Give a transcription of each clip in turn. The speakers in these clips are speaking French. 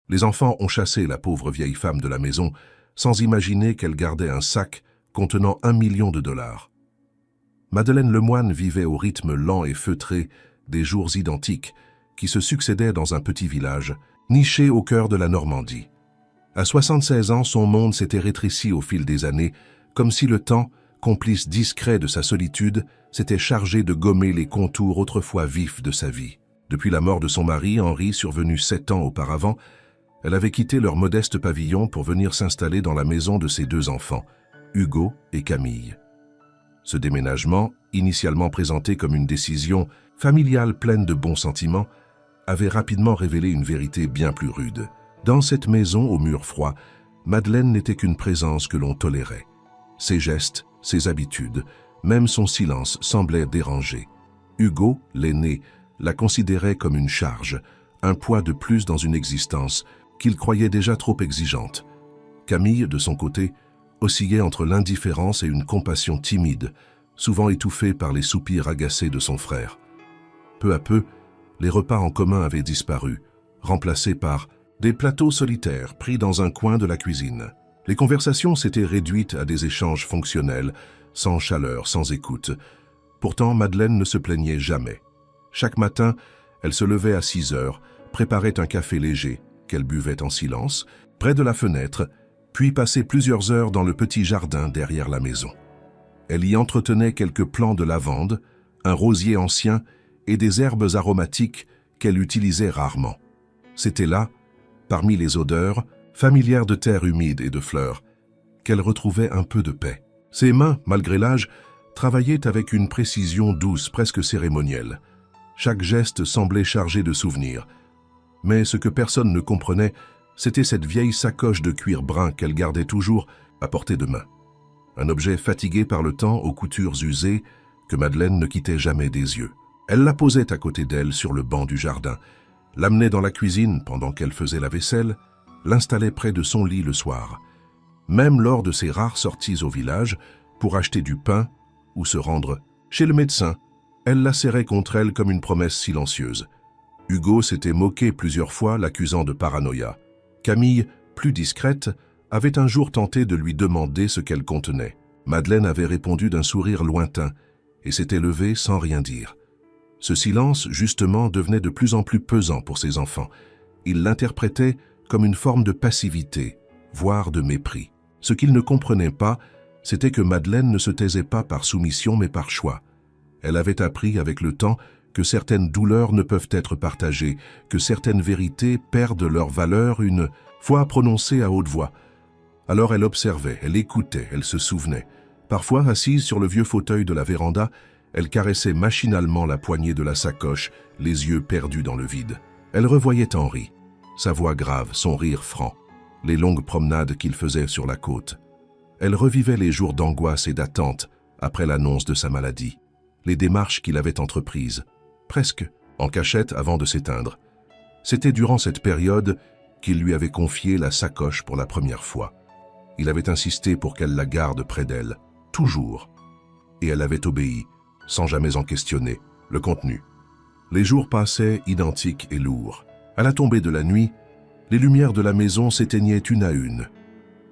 Les enfants ont chassé la pauvre vieille femme de la maison sans imaginer qu'elle gardait un sac contenant 1 million de dollars. Madeleine Lemoine vivait au rythme lent et feutré des jours identiques qui se succédaient dans un petit village, niché au cœur de la Normandie. À 76 ans, son monde s'était rétréci au fil des années, comme si le temps, complice discret de sa solitude, s'était chargé de gommer les contours autrefois vifs de sa vie. Depuis la mort de son mari, Henri, survenu 7 ans auparavant, elle avait quitté leur modeste pavillon pour venir s'installer dans la maison de ses 2 enfants, Hugo et Camille. Ce déménagement, initialement présenté comme une décision familiale pleine de bons sentiments, avait rapidement révélé une vérité bien plus rude. Dans cette maison aux murs froids, Madeleine n'était qu'une présence que l'on tolérait. Ses gestes, ses habitudes, même son silence semblaient dérangés. Hugo, l'aîné, la considérait comme une charge, un poids de plus dans une existence qu'il croyait déjà trop exigeante. Camille, de son côté, oscillait entre l'indifférence et une compassion timide, souvent étouffée par les soupirs agacés de son frère. Peu à peu, les repas en commun avaient disparu, remplacés par des plateaux solitaires pris dans un coin de la cuisine. Les conversations s'étaient réduites à des échanges fonctionnels, sans chaleur, sans écoute. Pourtant, Madeleine ne se plaignait jamais. Chaque matin, elle se levait à 6 heures, préparait un café léger, qu'elle buvait en silence, près de la fenêtre, puis passait plusieurs heures dans le petit jardin derrière la maison. Elle y entretenait quelques plants de lavande, un rosier ancien et des herbes aromatiques qu'elle utilisait rarement. C'était là, parmi les odeurs, familières de terre humide et de fleurs, qu'elle retrouvait un peu de paix. Ses mains, malgré l'âge, travaillaient avec une précision douce, presque cérémonielle. Chaque geste semblait chargé de souvenirs. Mais ce que personne ne comprenait, c'était cette vieille sacoche de cuir brun qu'elle gardait toujours à portée de main. Un objet fatigué par le temps, aux coutures usées, que Madeleine ne quittait jamais des yeux. Elle la posait à côté d'elle sur le banc du jardin, l'amenait dans la cuisine pendant qu'elle faisait la vaisselle, l'installait près de son lit le soir. Même lors de ses rares sorties au village, pour acheter du pain ou se rendre chez le médecin, elle la serrait contre elle comme une promesse silencieuse. Hugo s'était moqué plusieurs fois, l'accusant de paranoïa. Camille, plus discrète, avait un jour tenté de lui demander ce qu'elle contenait. Madeleine avait répondu d'un sourire lointain et s'était levée sans rien dire. Ce silence, justement, devenait de plus en plus pesant pour ses enfants. Ils l'interprétaient comme une forme de passivité, voire de mépris. Ce qu'ils ne comprenaient pas, c'était que Madeleine ne se taisait pas par soumission mais par choix. Elle avait appris avec le temps que certaines douleurs ne peuvent être partagées, que certaines vérités perdent leur valeur une fois prononcées à haute voix. Alors elle observait, elle écoutait, elle se souvenait. Parfois, assise sur le vieux fauteuil de la véranda, elle caressait machinalement la poignée de la sacoche, les yeux perdus dans le vide. Elle revoyait Henri, sa voix grave, son rire franc, les longues promenades qu'il faisait sur la côte. Elle revivait les jours d'angoisse et d'attente après l'annonce de sa maladie, les démarches qu'il avait entreprises, presque en cachette avant de s'éteindre. C'était durant cette période qu'il lui avait confié la sacoche pour la première fois. Il avait insisté pour qu'elle la garde près d'elle, toujours, et elle avait obéi, sans jamais en questionner le contenu. Les jours passaient identiques et lourds. À la tombée de la nuit, les lumières de la maison s'éteignaient une à une.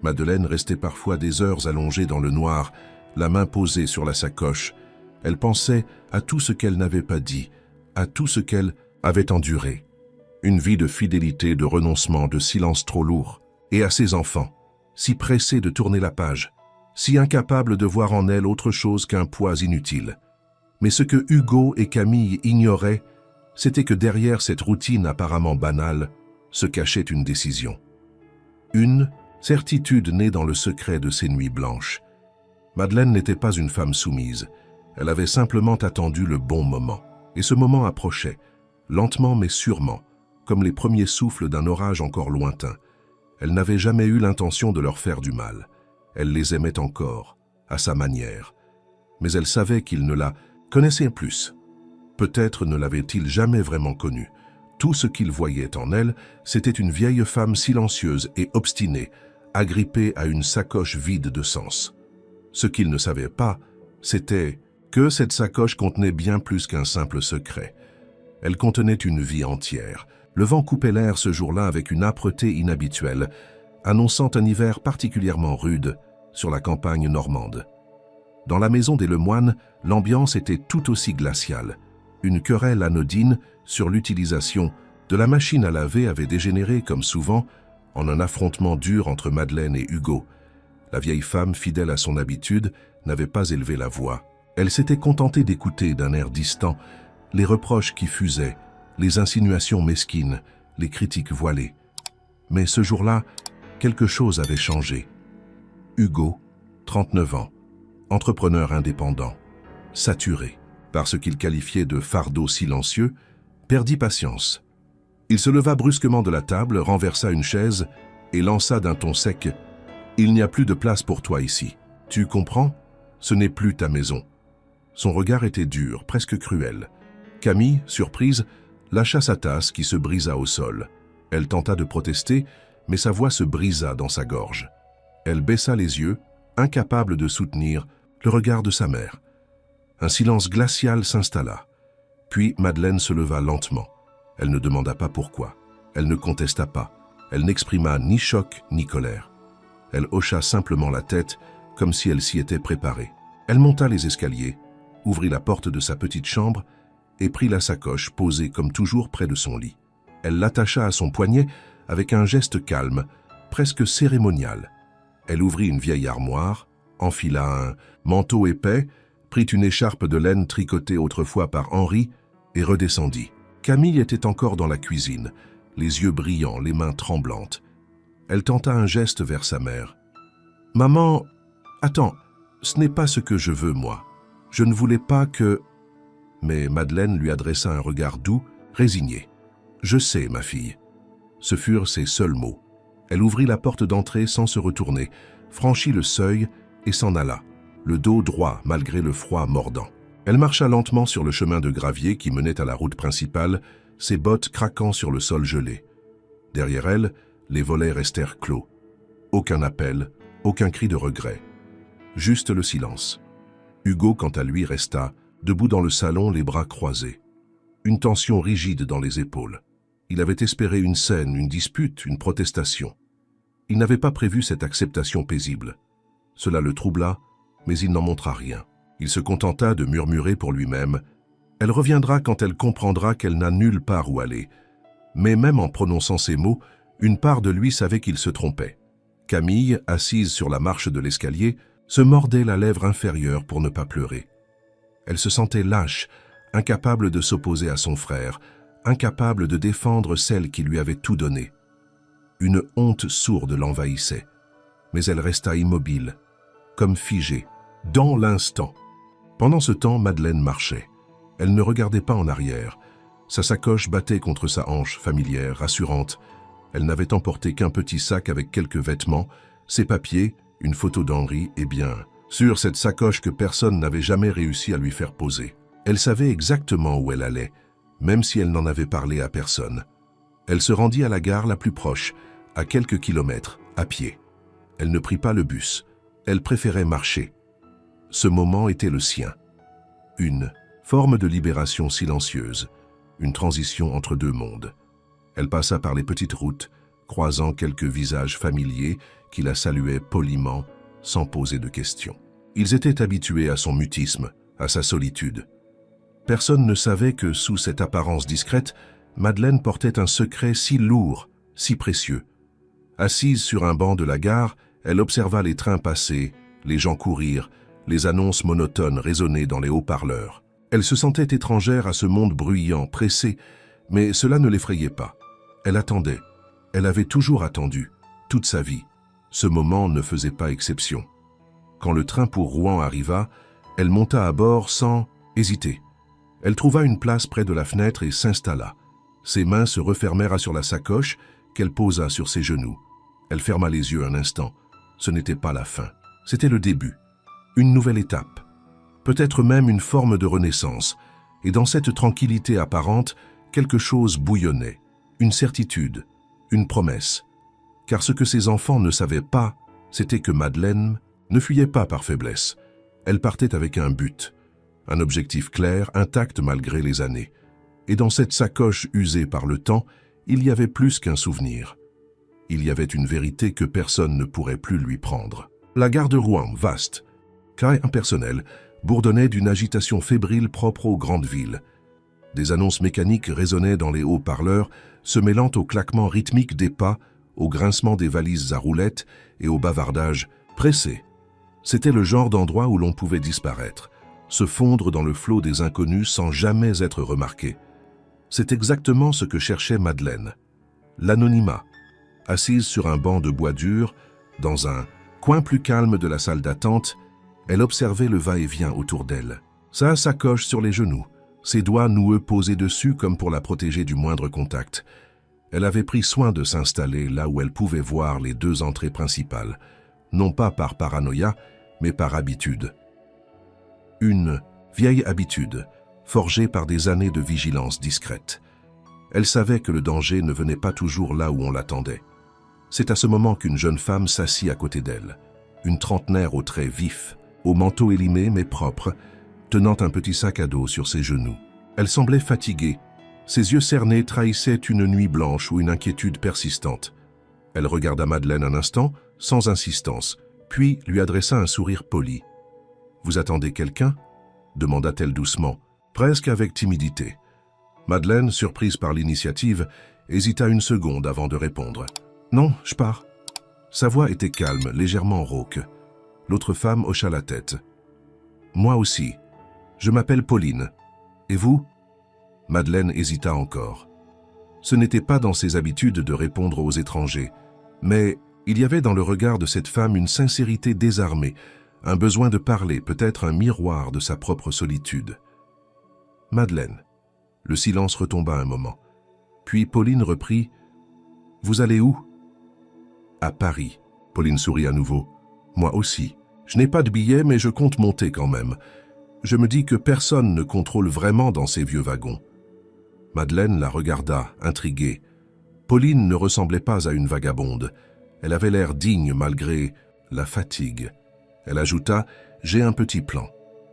Madeleine restait parfois des heures allongée dans le noir, la main posée sur la sacoche. Elle pensait à tout ce qu'elle n'avait pas dit, à tout ce qu'elle avait enduré. Une vie de fidélité, de renoncement, de silence trop lourd. Et à ses enfants, si pressés de tourner la page, si incapables de voir en elle autre chose qu'un poids inutile. Mais ce que Hugo et Camille ignoraient, c'était que derrière cette routine apparemment banale se cachait une décision. Une certitude née dans le secret de ces nuits blanches. Madeleine n'était pas une femme soumise. Elle avait simplement attendu le bon moment. Et ce moment approchait, lentement mais sûrement, comme les premiers souffles d'un orage encore lointain. Elle n'avait jamais eu l'intention de leur faire du mal. Elle les aimait encore, à sa manière. Mais elle savait qu'ils ne la connaissaient plus. Peut-être ne l'avait-il jamais vraiment connue. Tout ce qu'il voyait en elle, c'était une vieille femme silencieuse et obstinée, agrippée à une sacoche vide de sens. Ce qu'il ne savait pas, c'était que cette sacoche contenait bien plus qu'un simple secret. Elle contenait une vie entière, Le vent coupait l'air ce jour-là avec une âpreté inhabituelle, annonçant un hiver particulièrement rude sur la campagne normande. Dans la maison des Lemoine, l'ambiance était tout aussi glaciale. Une querelle anodine sur l'utilisation de la machine à laver avait dégénéré, comme souvent, en un affrontement dur entre Madeleine et Hugo. La vieille femme, fidèle à son habitude, n'avait pas élevé la voix. Elle s'était contentée d'écouter d'un air distant les reproches qui fusaient, les insinuations mesquines, les critiques voilées. Mais ce jour-là, quelque chose avait changé. Hugo, 39 ans, entrepreneur indépendant, saturé par ce qu'il qualifiait de fardeau silencieux, perdit patience. Il se leva brusquement de la table, renversa une chaise et lança d'un ton sec « Il n'y a plus de place pour toi ici. Tu comprends? Ce n'est plus ta maison. » Son regard était dur, presque cruel. Camille, surprise, lâcha sa tasse qui se brisa au sol. Elle tenta de protester, mais sa voix se brisa dans sa gorge. Elle baissa les yeux, incapable de soutenir le regard de sa mère. Un silence glacial s'installa. Puis Madeleine se leva lentement. Elle ne demanda pas pourquoi. Elle ne contesta pas. Elle n'exprima ni choc ni colère. Elle hocha simplement la tête, comme si elle s'y était préparée. Elle monta les escaliers, ouvrit la porte de sa petite chambre et prit la sacoche posée comme toujours près de son lit. Elle l'attacha à son poignet avec un geste calme, presque cérémonial. Elle ouvrit une vieille armoire, enfila un manteau épais, prit une écharpe de laine tricotée autrefois par Henri et redescendit. Camille était encore dans la cuisine, les yeux brillants, les mains tremblantes. Elle tenta un geste vers sa mère. « Maman, attends, ce n'est pas ce que je veux, moi. Je ne voulais pas que... » Mais Madeleine lui adressa un regard doux, résigné. « Je sais, ma fille. » Ce furent ses seuls mots. Elle ouvrit la porte d'entrée sans se retourner, franchit le seuil et s'en alla, le dos droit malgré le froid mordant. Elle marcha lentement sur le chemin de gravier qui menait à la route principale, ses bottes craquant sur le sol gelé. Derrière elle, les volets restèrent clos. Aucun appel, aucun cri de regret. Juste le silence. Hugo, quant à lui, resta, debout dans le salon, les bras croisés. Une tension rigide dans les épaules. Il avait espéré une scène, une dispute, une protestation. Il n'avait pas prévu cette acceptation paisible. Cela le troubla, mais il n'en montra rien. Il se contenta de murmurer pour lui-même « Elle reviendra quand elle comprendra qu'elle n'a nulle part où aller. » Mais même en prononçant ces mots, une part de lui savait qu'il se trompait. Camille, assise sur la marche de l'escalier, se mordait la lèvre inférieure pour ne pas pleurer. Elle se sentait lâche, incapable de s'opposer à son frère, incapable de défendre celle qui lui avait tout donné. Une honte sourde l'envahissait, mais elle resta immobile, comme figée, dans l'instant. Pendant ce temps, Madeleine marchait. Elle ne regardait pas en arrière. Sa sacoche battait contre sa hanche, familière, rassurante. Elle n'avait emporté qu'un petit sac avec quelques vêtements, ses papiers, une photo d'Henri et bien sûr cette sacoche que personne n'avait jamais réussi à lui faire poser. Elle savait exactement où elle allait, même si elle n'en avait parlé à personne. Elle se rendit à la gare la plus proche, à quelques kilomètres, à pied. Elle ne prit pas le bus. Elle préférait marcher. Ce moment était le sien. Une forme de libération silencieuse, une transition entre deux mondes. Elle passa par les petites routes, croisant quelques visages familiers qui la saluaient poliment, sans poser de questions. Ils étaient habitués à son mutisme, à sa solitude. Personne ne savait que, sous cette apparence discrète, Madeleine portait un secret si lourd, si précieux. Assise sur un banc de la gare, elle observa les trains passer, les gens courir, les annonces monotones résonner dans les haut-parleurs. Elle se sentait étrangère à ce monde bruyant, pressé, mais cela ne l'effrayait pas. Elle attendait. Elle avait toujours attendu, toute sa vie. Ce moment ne faisait pas exception. Quand le train pour Rouen arriva, elle monta à bord sans hésiter. Elle trouva une place près de la fenêtre et s'installa. Ses mains se refermèrent sur la sacoche qu'elle posa sur ses genoux. Elle ferma les yeux un instant. Ce n'était pas la fin. C'était le début. Une nouvelle étape. Peut-être même une forme de renaissance. Et dans cette tranquillité apparente, quelque chose bouillonnait. Une certitude, une promesse. Car ce que ses enfants ne savaient pas, c'était que Madeleine ne fuyait pas par faiblesse. Elle partait avec un but, un objectif clair, intact malgré les années. Et dans cette sacoche usée par le temps, Il y avait plus qu'un souvenir. Il y avait une vérité que personne ne pourrait plus lui prendre. La gare de Rouen, vaste, car impersonnelle, bourdonnait d'une agitation fébrile propre aux grandes villes. Des annonces mécaniques résonnaient dans les haut-parleurs, se mêlant au claquement rythmique des pas, au grincement des valises à roulettes et au bavardage pressé. C'était le genre d'endroit où l'on pouvait disparaître, se fondre dans le flot des inconnus sans jamais être remarqué. C'est exactement ce que cherchait Madeleine. L'anonymat. Assise sur un banc de bois dur, dans un coin plus calme de la salle d'attente, elle observait le va-et-vient autour d'elle. Sa sacoche sur les genoux, ses doigts noueux posés dessus comme pour la protéger du moindre contact. Elle avait pris soin de s'installer là où elle pouvait voir les deux entrées principales, non pas par paranoïa, mais par habitude. Une vieille habitude, forgée par des années de vigilance discrète. Elle savait que le danger ne venait pas toujours là où on l'attendait. C'est à ce moment qu'une jeune femme s'assit à côté d'elle, une trentenaire aux traits vifs, au manteau élimé mais propre, tenant un petit sac à dos sur ses genoux. Elle semblait fatiguée. Ses yeux cernés trahissaient une nuit blanche ou une inquiétude persistante. Elle regarda Madeleine un instant, sans insistance, puis lui adressa un sourire poli. « Vous attendez quelqu'un » demanda-t-elle doucement, presque avec timidité. Madeleine, surprise par l'initiative, hésita une seconde avant de répondre. « Non, je pars. » Sa voix était calme, légèrement rauque. L'autre femme hocha la tête. « Moi aussi. Je m'appelle Pauline. Et vous » Madeleine hésita encore. Ce n'était pas dans ses habitudes de répondre aux étrangers, mais il y avait dans le regard de cette femme une sincérité désarmée, un besoin de parler, peut-être un miroir de sa propre solitude. « Madeleine. » Le silence retomba un moment. Puis Pauline reprit. « Vous allez où ?»« À Paris. » Pauline sourit à nouveau. « Moi aussi. Je n'ai pas de billet, mais je compte monter quand même. Je me dis que personne ne contrôle vraiment dans ces vieux wagons. » Madeleine la regarda, intriguée. Pauline ne ressemblait pas à une vagabonde. Elle avait l'air digne malgré la fatigue. Elle ajouta « J'ai un petit plan.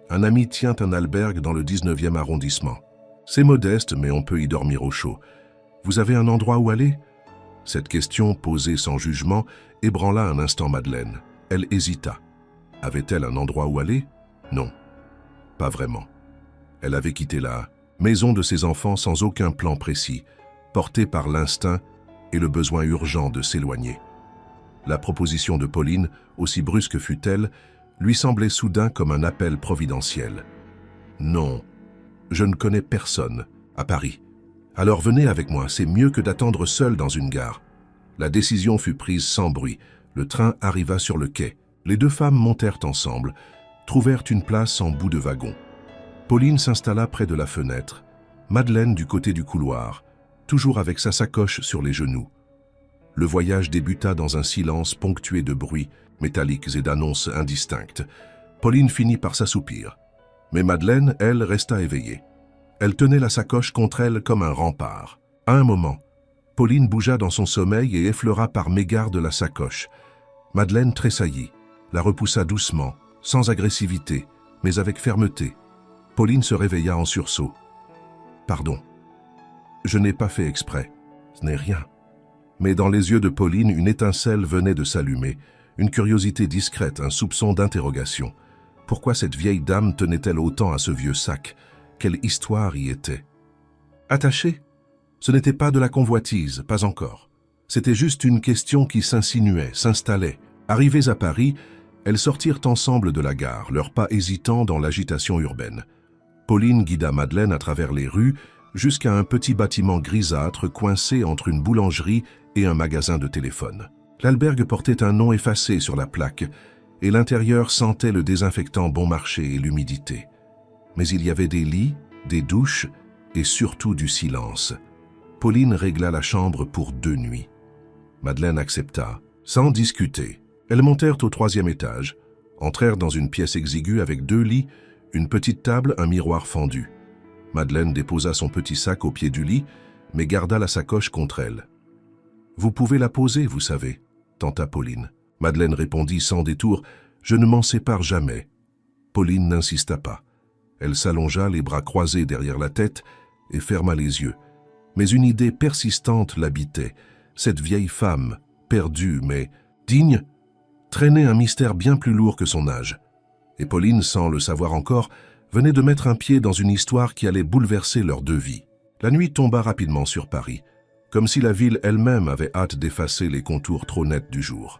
Un ami tient un albergue dans le 19e arrondissement. C'est modeste, mais on peut y dormir au chaud. Vous avez un endroit où aller ?» Cette question, posée sans jugement, ébranla un instant Madeleine. Elle hésita. Avait-elle un endroit où aller? Non, pas vraiment. Elle avait quitté la maison de ses enfants sans aucun plan précis, portée par l'instinct et le besoin urgent de s'éloigner. La proposition de Pauline, aussi brusque fût-elle, lui semblait soudain comme un appel providentiel. « Non, je ne connais personne à Paris. Alors venez avec moi, c'est mieux que d'attendre seul dans une gare. » La décision fut prise sans bruit. Le train arriva sur le quai. Les deux femmes montèrent ensemble, trouvèrent une place en bout de wagon. Pauline s'installa près de la fenêtre, Madeleine du côté du couloir, toujours avec sa sacoche sur les genoux. Le voyage débuta dans un silence ponctué de bruits métalliques et d'annonces indistinctes. Pauline finit par s'assoupir. Mais Madeleine, elle, resta éveillée. Elle tenait la sacoche contre elle comme un rempart. À un moment, Pauline bougea dans son sommeil et effleura par mégarde la sacoche. Madeleine tressaillit, la repoussa doucement, sans agressivité, mais avec fermeté. Pauline se réveilla en sursaut. « Pardon. Je n'ai pas fait exprès. Ce n'est rien. » Mais dans les yeux de Pauline, une étincelle venait de s'allumer, une curiosité discrète, un soupçon d'interrogation. Pourquoi cette vieille dame tenait-elle autant à ce vieux sac? Quelle histoire y était? Attachée? Ce n'était pas de la convoitise, pas encore. C'était juste une question qui s'insinuait, s'installait. Arrivées à Paris, elles sortirent ensemble de la gare, leurs pas hésitants dans l'agitation urbaine. Pauline guida Madeleine à travers les rues jusqu'à un petit bâtiment grisâtre coincé entre une boulangerie et un magasin de téléphone. L'albergue portait un nom effacé sur la plaque et l'intérieur sentait le désinfectant bon marché et l'humidité. Mais il y avait des lits, des douches et surtout du silence. Pauline régla la chambre pour 2 nuits. Madeleine accepta, sans discuter. Elles montèrent au 3e étage, entrèrent dans une pièce exiguë avec 2 lits, une petite table, un miroir fendu. Madeleine déposa son petit sac au pied du lit, mais garda la sacoche contre elle. « Vous pouvez la poser, vous savez, » tenta Pauline. Madeleine répondit sans détour, « Je ne m'en sépare jamais. » Pauline n'insista pas. Elle s'allongea, les bras croisés derrière la tête, et ferma les yeux. Mais une idée persistante l'habitait. Cette vieille femme, perdue mais digne, traînait un mystère bien plus lourd que son âge. Et Pauline, sans le savoir encore, venait de mettre un pied dans une histoire qui allait bouleverser leurs deux vies. La nuit tomba rapidement sur Paris, comme si la ville elle-même avait hâte d'effacer les contours trop nets du jour.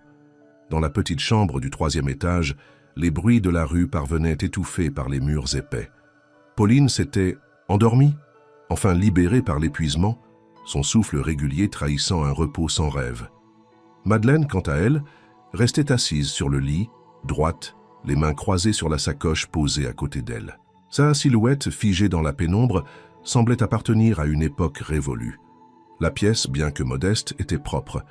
Dans la petite chambre du 3e étage, les bruits de la rue parvenaient étouffés par les murs épais. Pauline s'était endormie, enfin libérée par l'épuisement, son souffle régulier trahissant un repos sans rêve. Madeleine, quant à elle, restait assise sur le lit, droite, les mains croisées sur la sacoche posée à côté d'elle. Sa silhouette, figée dans la pénombre, semblait appartenir à une époque révolue. La pièce, bien que modeste, était propre.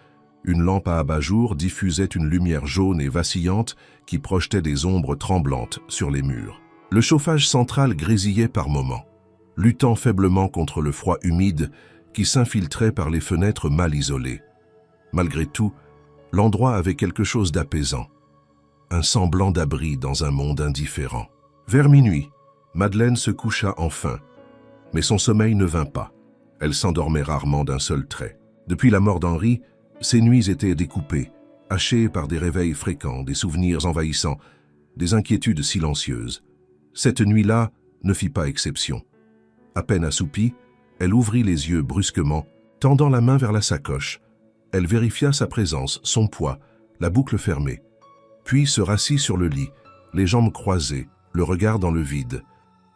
Une lampe à abat-jour diffusait une lumière jaune et vacillante qui projetait des ombres tremblantes sur les murs. Le chauffage central grésillait par moments, luttant faiblement contre le froid humide qui s'infiltrait par les fenêtres mal isolées. Malgré tout, l'endroit avait quelque chose d'apaisant, un semblant d'abri dans un monde indifférent. Vers minuit, Madeleine se coucha enfin, mais son sommeil ne vint pas. Elle s'endormait rarement d'un seul trait. Depuis la mort d'Henri, ses nuits étaient découpées, hachées par des réveils fréquents, des souvenirs envahissants, des inquiétudes silencieuses. Cette nuit-là ne fit pas exception. À peine assoupie, elle ouvrit les yeux brusquement, tendant la main vers la sacoche. Elle vérifia sa présence, son poids, la boucle fermée, puis se rassit sur le lit, les jambes croisées, le regard dans le vide.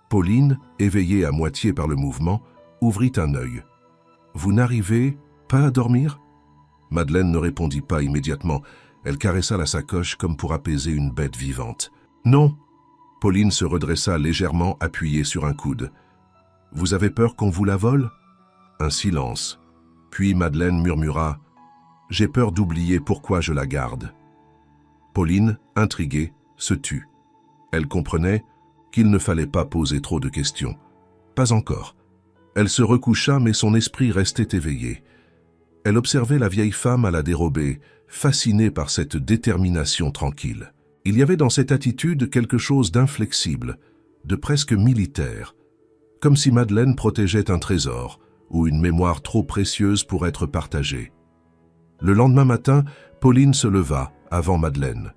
Pauline, éveillée à moitié par le mouvement, ouvrit un œil. « Vous n'arrivez pas à dormir ?» Madeleine ne répondit pas immédiatement. Elle caressa la sacoche comme pour apaiser une bête vivante. « Non !» Pauline se redressa légèrement, appuyée sur un coude. « Vous avez peur qu'on vous la vole ?» Un silence. Puis Madeleine murmura « J'ai peur d'oublier pourquoi je la garde. » Pauline, intriguée, se tut. Elle comprenait qu'il ne fallait pas poser trop de questions. Pas encore. Elle se recoucha, mais son esprit restait éveillé. Elle observait la vieille femme à la dérobée, fascinée par cette détermination tranquille. Il y avait dans cette attitude quelque chose d'inflexible, de presque militaire, comme si Madeleine protégeait un trésor ou une mémoire trop précieuse pour être partagée. Le lendemain matin, Pauline se leva avant Madeleine.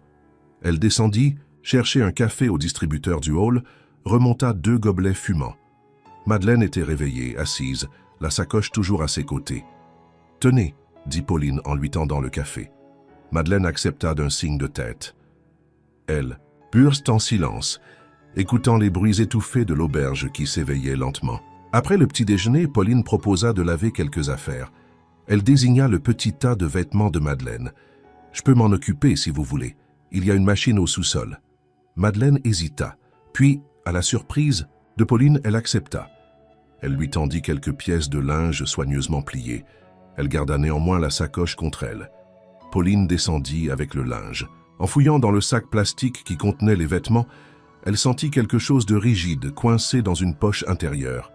Elle descendit, cherchait un café au distributeur du hall, remonta 2 gobelets fumants. Madeleine était réveillée, assise, la sacoche toujours à ses côtés. « Tenez » dit Pauline en lui tendant le café. Madeleine accepta d'un signe de tête. Elle burst en silence, écoutant les bruits étouffés de l'auberge qui s'éveillait lentement. Après le petit déjeuner, Pauline proposa de laver quelques affaires. Elle désigna le petit tas de vêtements de Madeleine. « Je peux m'en occuper si vous voulez. Il y a une machine au sous-sol. » Madeleine hésita. Puis, à la surprise de Pauline, elle accepta. Elle lui tendit quelques pièces de linge soigneusement pliées. Elle garda néanmoins la sacoche contre elle. Pauline descendit avec le linge. En fouillant dans le sac plastique qui contenait les vêtements, elle sentit quelque chose de rigide coincé dans une poche intérieure.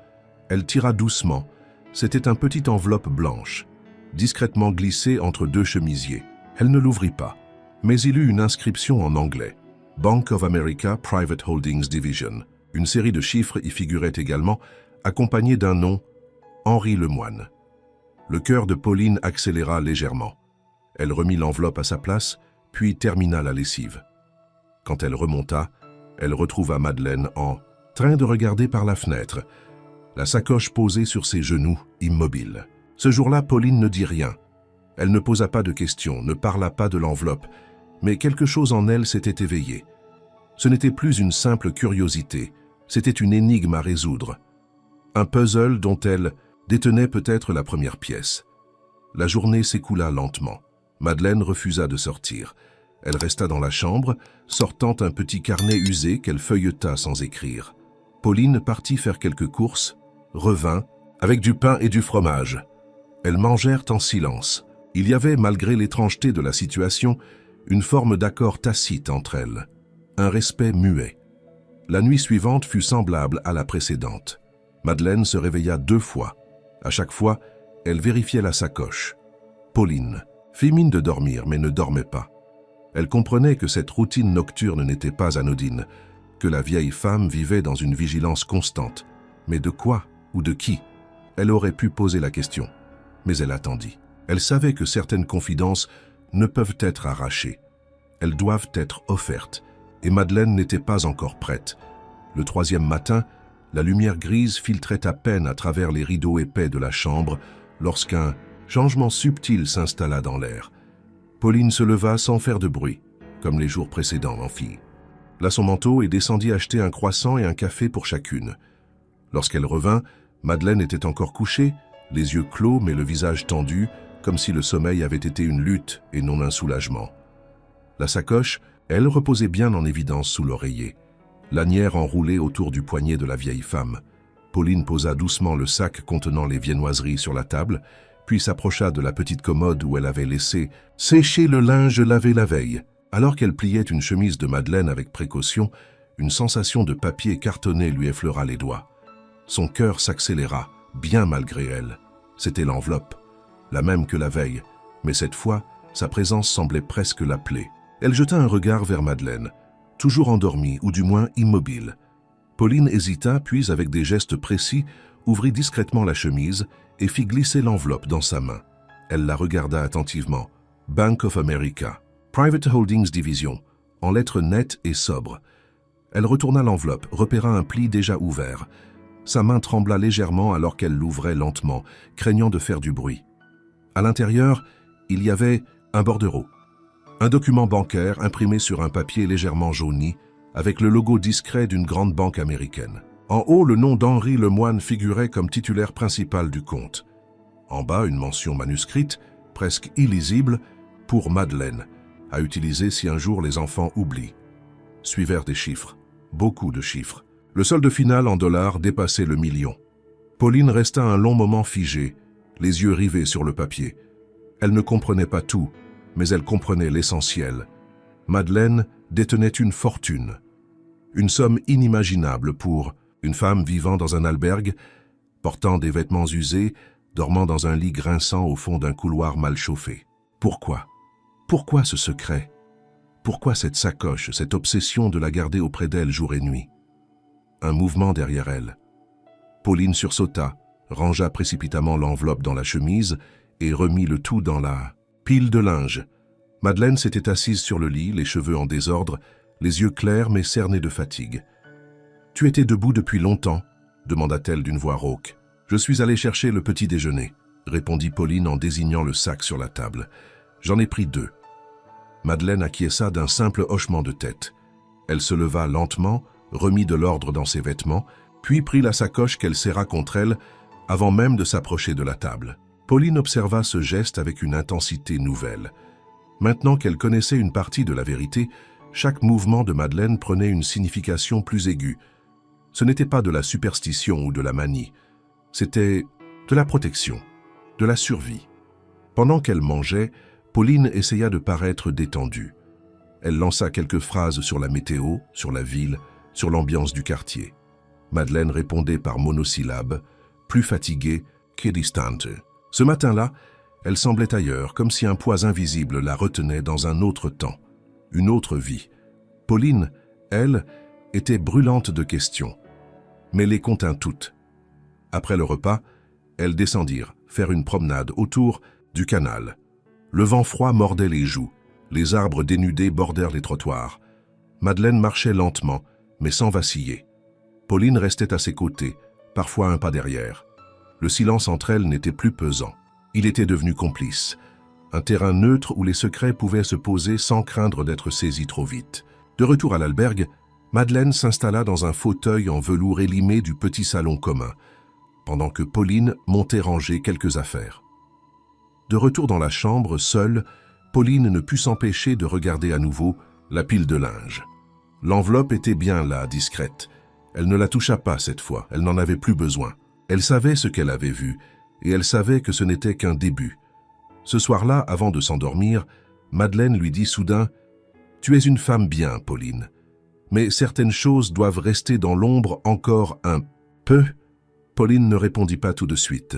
Elle tira doucement. C'était une petite enveloppe blanche, discrètement glissée entre 2 chemisiers. Elle ne l'ouvrit pas, mais il eut une inscription en anglais. Bank of America Private Holdings Division. Une série de chiffres y figurait également, accompagnés d'un nom, Henri Lemoine. Le cœur de Pauline accéléra légèrement. Elle remit l'enveloppe à sa place, puis termina la lessive. Quand elle remonta, elle retrouva Madeleine en train de regarder par la fenêtre, la sacoche posée sur ses genoux, immobile. Ce jour-là, Pauline ne dit rien. Elle ne posa pas de questions, ne parla pas de l'enveloppe, mais quelque chose en elle s'était éveillé. Ce n'était plus une simple curiosité, c'était une énigme à résoudre. Un puzzle dont elle détenait peut-être la première pièce. La journée s'écoula lentement. Madeleine refusa de sortir. Elle resta dans la chambre, sortant un petit carnet usé qu'elle feuilleta sans écrire. Pauline partit faire quelques courses, revint, avec du pain et du fromage. Elles mangèrent en silence. Il y avait, malgré l'étrangeté de la situation, une forme d'accord tacite entre elles, un respect muet. La nuit suivante fut semblable à la précédente. Madeleine se réveilla 2 fois. À chaque fois, elle vérifiait la sacoche. Pauline fit mine de dormir, mais ne dormait pas. Elle comprenait que cette routine nocturne n'était pas anodine, que la vieille femme vivait dans une vigilance constante. Mais de quoi ou de qui? Elle aurait pu poser la question, mais elle attendit. Elle savait que certaines confidences ne peuvent être arrachées. Elles doivent être offertes, et Madeleine n'était pas encore prête. Le troisième matin, la lumière grise filtrait à peine à travers les rideaux épais de la chambre lorsqu'un changement subtil s'installa dans l'air. Pauline se leva sans faire de bruit, comme les jours précédents en fille. Là son manteau et descendit acheter un croissant et un café pour chacune. Lorsqu'elle revint, Madeleine était encore couchée, les yeux clos mais le visage tendu, comme si le sommeil avait été une lutte et non un soulagement. La sacoche, elle, reposait bien en évidence sous l'oreiller, lanière enroulée autour du poignet de la vieille femme. Pauline posa doucement le sac contenant les viennoiseries sur la table, puis s'approcha de la petite commode où elle avait laissé sécher le linge lavé la veille. Alors qu'elle pliait une chemise de Madeleine avec précaution, une sensation de papier cartonné lui effleura les doigts. Son cœur s'accéléra, bien malgré elle. C'était l'enveloppe, la même que la veille, mais cette fois, sa présence semblait presque l'appeler. Elle jeta un regard vers Madeleine, toujours endormie ou du moins immobile. Pauline hésita, puis avec des gestes précis, ouvrit discrètement la chemise et fit glisser l'enveloppe dans sa main. Elle la regarda attentivement. Bank of America, Private Holdings Division, en lettres nettes et sobres. Elle retourna l'enveloppe, repéra un pli déjà ouvert. Sa main trembla légèrement alors qu'elle l'ouvrait lentement, craignant de faire du bruit. À l'intérieur, il y avait un bordereau. Un document bancaire imprimé sur un papier légèrement jauni, avec le logo discret d'une grande banque américaine. En haut, le nom d'Henri Lemoine figurait comme titulaire principal du compte. En bas, une mention manuscrite, presque illisible, pour Madeleine, à utiliser si un jour les enfants oublient. Suivèrent des chiffres, beaucoup de chiffres. Le solde final en dollars dépassait le million. Pauline resta un long moment figée, les yeux rivés sur le papier. Elle ne comprenait pas tout, mais elle comprenait l'essentiel. Madeleine détenait une fortune, une somme inimaginable pour une femme vivant dans un albergue, portant des vêtements usés, dormant dans un lit grinçant au fond d'un couloir mal chauffé. Pourquoi? Pourquoi ce secret? Pourquoi cette sacoche, cette obsession de la garder auprès d'elle jour et nuit? Un mouvement derrière elle. Pauline sursauta, rangea précipitamment l'enveloppe dans la chemise et remit le tout dans la pile de linge. Madeleine s'était assise sur le lit, les cheveux en désordre, les yeux clairs mais cernés de fatigue. « Tu étais debout depuis longtemps ?» demanda-t-elle d'une voix rauque. « Je suis allée chercher le petit déjeuner », répondit Pauline en désignant le sac sur la table. « J'en ai pris 2. » Madeleine acquiesça d'un simple hochement de tête. Elle se leva lentement, remit de l'ordre dans ses vêtements, puis prit la sacoche qu'elle serra contre elle avant même de s'approcher de la table. Pauline observa ce geste avec une intensité nouvelle. Maintenant qu'elle connaissait une partie de la vérité, chaque mouvement de Madeleine prenait une signification plus aiguë. Ce n'était pas de la superstition ou de la manie, c'était de la protection, de la survie. Pendant qu'elle mangeait, Pauline essaya de paraître détendue. Elle lança quelques phrases sur la météo, sur la ville, sur l'ambiance du quartier. Madeleine répondait par monosyllabes, plus fatiguée qu'édistante. Ce matin-là, elle semblait ailleurs, comme si un poids invisible la retenait dans un autre temps, une autre vie. Pauline, elle, était brûlante de questions, mais les contint toutes. Après le repas, elles descendirent, faire une promenade autour du canal. Le vent froid mordait les joues, les arbres dénudés bordèrent les trottoirs. Madeleine marchait lentement, mais sans vaciller. Pauline restait à ses côtés, parfois un pas derrière. Le silence entre elles n'était plus pesant. Il était devenu complice, un terrain neutre où les secrets pouvaient se poser sans craindre d'être saisis trop vite. De retour à l'albergue, Madeleine s'installa dans un fauteuil en velours élimé du petit salon commun, pendant que Pauline montait ranger quelques affaires. De retour dans la chambre, seule, Pauline ne put s'empêcher de regarder à nouveau la pile de linge. L'enveloppe était bien là, discrète. Elle ne la toucha pas cette fois, elle n'en avait plus besoin. Elle savait ce qu'elle avait vu, et elle savait que ce n'était qu'un début. Ce soir-là, avant de s'endormir, Madeleine lui dit soudain « Tu es une femme bien, Pauline, mais certaines choses doivent rester dans l'ombre encore un peu. » Pauline ne répondit pas tout de suite.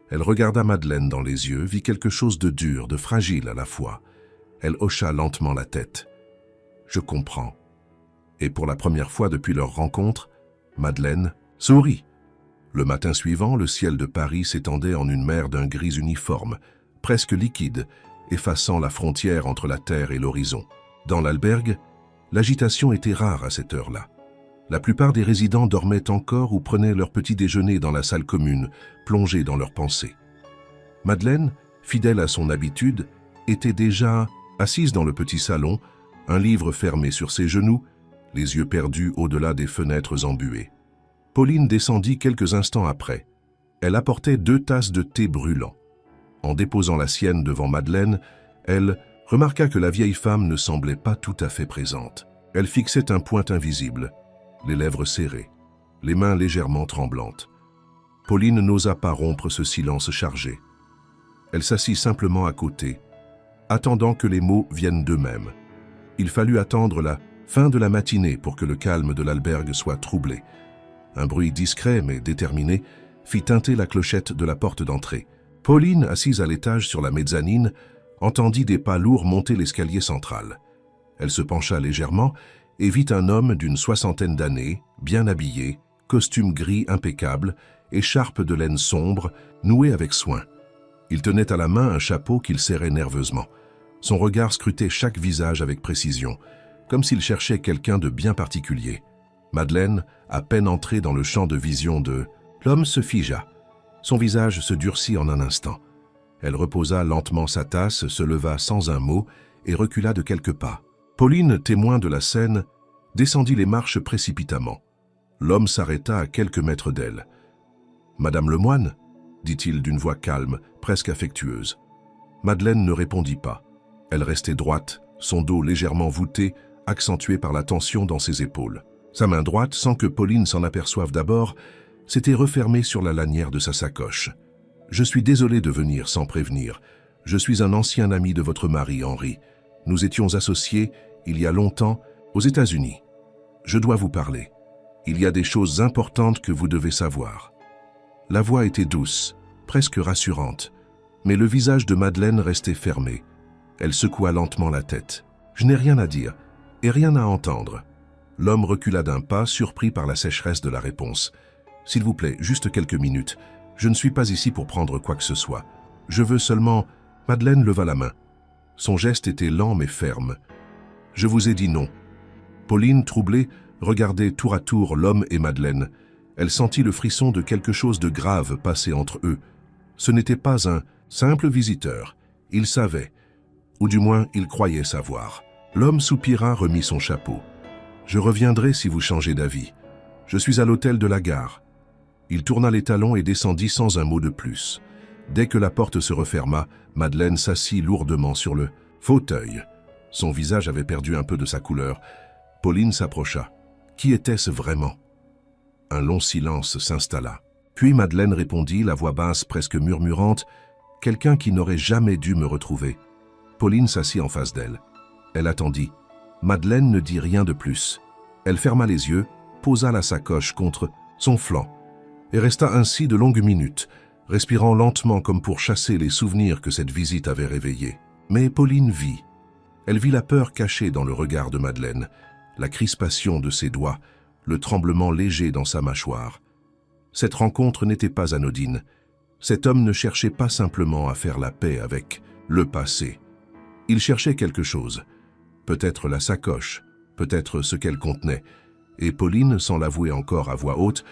Elle regarda Madeleine dans les yeux, vit quelque chose de dur, de fragile à la fois. Elle hocha lentement la tête. « Je comprends. » Et pour la première fois depuis leur rencontre, Madeleine sourit. Le matin suivant, le ciel de Paris s'étendait en une mer d'un gris uniforme, presque liquide, effaçant la frontière entre la terre et l'horizon. Dans l'albergue, l'agitation était rare à cette heure-là. La plupart des résidents dormaient encore ou prenaient leur petit déjeuner dans la salle commune, plongés dans leurs pensées. Madeleine, fidèle à son habitude, était déjà assise dans le petit salon, un livre fermé sur ses genoux, les yeux perdus au-delà des fenêtres embuées. Pauline descendit quelques instants après. Elle apportait 2 tasses de thé brûlant. En déposant la sienne devant Madeleine, elle remarqua que la vieille femme ne semblait pas tout à fait présente. Elle fixait un point invisible, les lèvres serrées, les mains légèrement tremblantes. Pauline n'osa pas rompre ce silence chargé. Elle s'assit simplement à côté, attendant que les mots viennent d'eux-mêmes. Il fallut attendre la fin de la matinée pour que le calme de l'albergue soit troublé. Un bruit discret mais déterminé fit tinter la clochette de la porte d'entrée. Pauline, assise à l'étage sur la mezzanine, entendit des pas lourds monter l'escalier central. Elle se pencha légèrement et vit un homme d'une 60aine d'années, bien habillé, costume gris impeccable, écharpe de laine sombre, nouée avec soin. Il tenait à la main un chapeau qu'il serrait nerveusement. Son regard scrutait chaque visage avec précision, comme s'il cherchait quelqu'un de bien particulier. Madeleine, à peine entrée dans le champ de vision de l'homme, se figea. Son visage se durcit en un instant. Elle reposa lentement sa tasse, se leva sans un mot et recula de quelques pas. Pauline, témoin de la scène, descendit les marches précipitamment. L'homme s'arrêta à quelques mètres d'elle. « Madame Lemoine ?» dit-il d'une voix calme, presque affectueuse. Madeleine ne répondit pas. Elle restait droite, son dos légèrement voûté, accentué par la tension dans ses épaules. Sa main droite, sans que Pauline s'en aperçoive d'abord, s'était refermée sur la lanière de sa sacoche. « Je suis désolé de venir sans prévenir. Je suis un ancien ami de votre mari, Henri. Nous étions associés, il y a longtemps, aux États-Unis. Je dois vous parler. Il y a des choses importantes que vous devez savoir. » La voix était douce, presque rassurante, mais le visage de Madeleine restait fermé. Elle secoua lentement la tête. « Je n'ai rien à dire, et rien à entendre. » L'homme recula d'un pas, surpris par la sécheresse de la réponse. « S'il vous plaît, juste quelques minutes. Je ne suis pas ici pour prendre quoi que ce soit. Je veux seulement... » Madeleine leva la main. Son geste était lent mais ferme. « Je vous ai dit non. » Pauline, troublée, regardait tour à tour l'homme et Madeleine. Elle sentit le frisson de quelque chose de grave passer entre eux. Ce n'était pas un simple visiteur. Il savait, ou du moins il croyait savoir. L'homme soupira, remit son chapeau. « Je reviendrai si vous changez d'avis. Je suis à l'hôtel de la gare. » Il tourna les talons et descendit sans un mot de plus. Dès que la porte se referma, Madeleine s'assit lourdement sur le fauteuil. Son visage avait perdu un peu de sa couleur. Pauline s'approcha. Qui était-ce vraiment? Un long silence s'installa. Puis Madeleine répondit, la voix basse presque murmurante, « Quelqu'un qui n'aurait jamais dû me retrouver. » Pauline s'assit en face d'elle. Elle attendit. Madeleine ne dit rien de plus. Elle ferma les yeux, posa la sacoche contre son flanc et resta ainsi de longues minutes, respirant lentement comme pour chasser les souvenirs que cette visite avait réveillés. Mais Pauline vit. Elle vit la peur cachée dans le regard de Madeleine, la crispation de ses doigts, le tremblement léger dans sa mâchoire. Cette rencontre n'était pas anodine. Cet homme ne cherchait pas simplement à faire la paix avec le passé. Il cherchait quelque chose. Peut-être la sacoche, peut-être ce qu'elle contenait. Et Pauline, sans l'avouer encore à voix haute,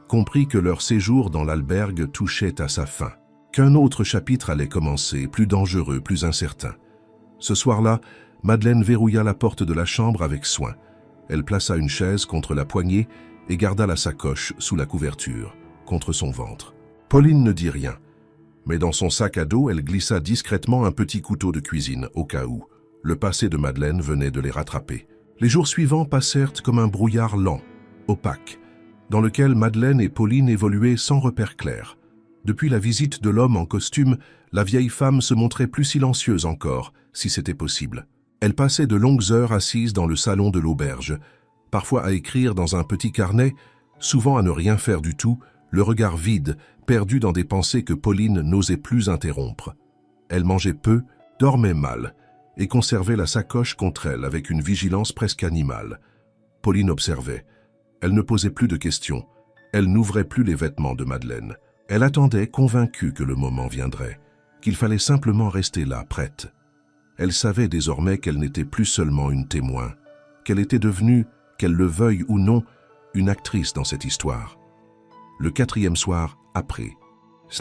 comprit que leur séjour dans l'albergue touchait à sa fin. Qu'un autre chapitre allait commencer, plus dangereux, plus incertain. Ce soir-là, Madeleine verrouilla la porte de la chambre avec soin. Elle plaça une chaise contre la poignée et garda la sacoche sous la couverture, contre son ventre. Pauline ne dit rien, mais dans son sac à dos, elle glissa discrètement un petit couteau de cuisine, au cas où. Le passé de Madeleine venait de les rattraper. Les jours suivants passèrent comme un brouillard lent, opaque, dans lequel Madeleine et Pauline évoluaient sans repère clair. Depuis la visite de l'homme en costume, la vieille femme se montrait plus silencieuse encore, si c'était possible. Elle passait de longues heures assise dans le salon de l'auberge, parfois à écrire dans un petit carnet, souvent à ne rien faire du tout, le regard vide, perdu dans des pensées que Pauline n'osait plus interrompre. Elle mangeait peu, dormait mal, et conservait la sacoche contre elle avec une vigilance presque animale. Pauline observait. Elle ne posait plus de questions. Elle n'ouvrait plus les vêtements de Madeleine. Elle attendait, convaincue que le moment viendrait, qu'il fallait simplement rester là, prête. Elle savait désormais qu'elle n'était plus seulement une témoin, qu'elle était devenue, qu'elle le veuille ou non, une actrice dans cette histoire. Le 4e soir après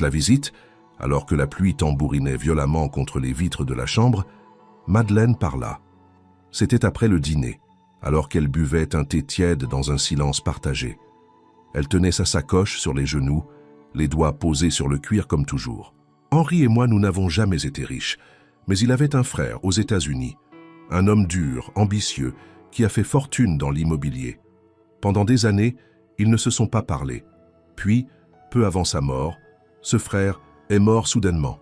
la visite, alors que la pluie tambourinait violemment contre les vitres de la chambre, Madeleine parla. C'était après le dîner, alors qu'elle buvait un thé tiède dans un silence partagé. Elle tenait sa sacoche sur les genoux, les doigts posés sur le cuir comme toujours. Henri et moi, nous n'avons jamais été riches, mais il avait un frère aux États-Unis, un homme dur, ambitieux, qui a fait fortune dans l'immobilier. Pendant des années, ils ne se sont pas parlé. Puis, peu avant sa mort, ce frère est mort soudainement.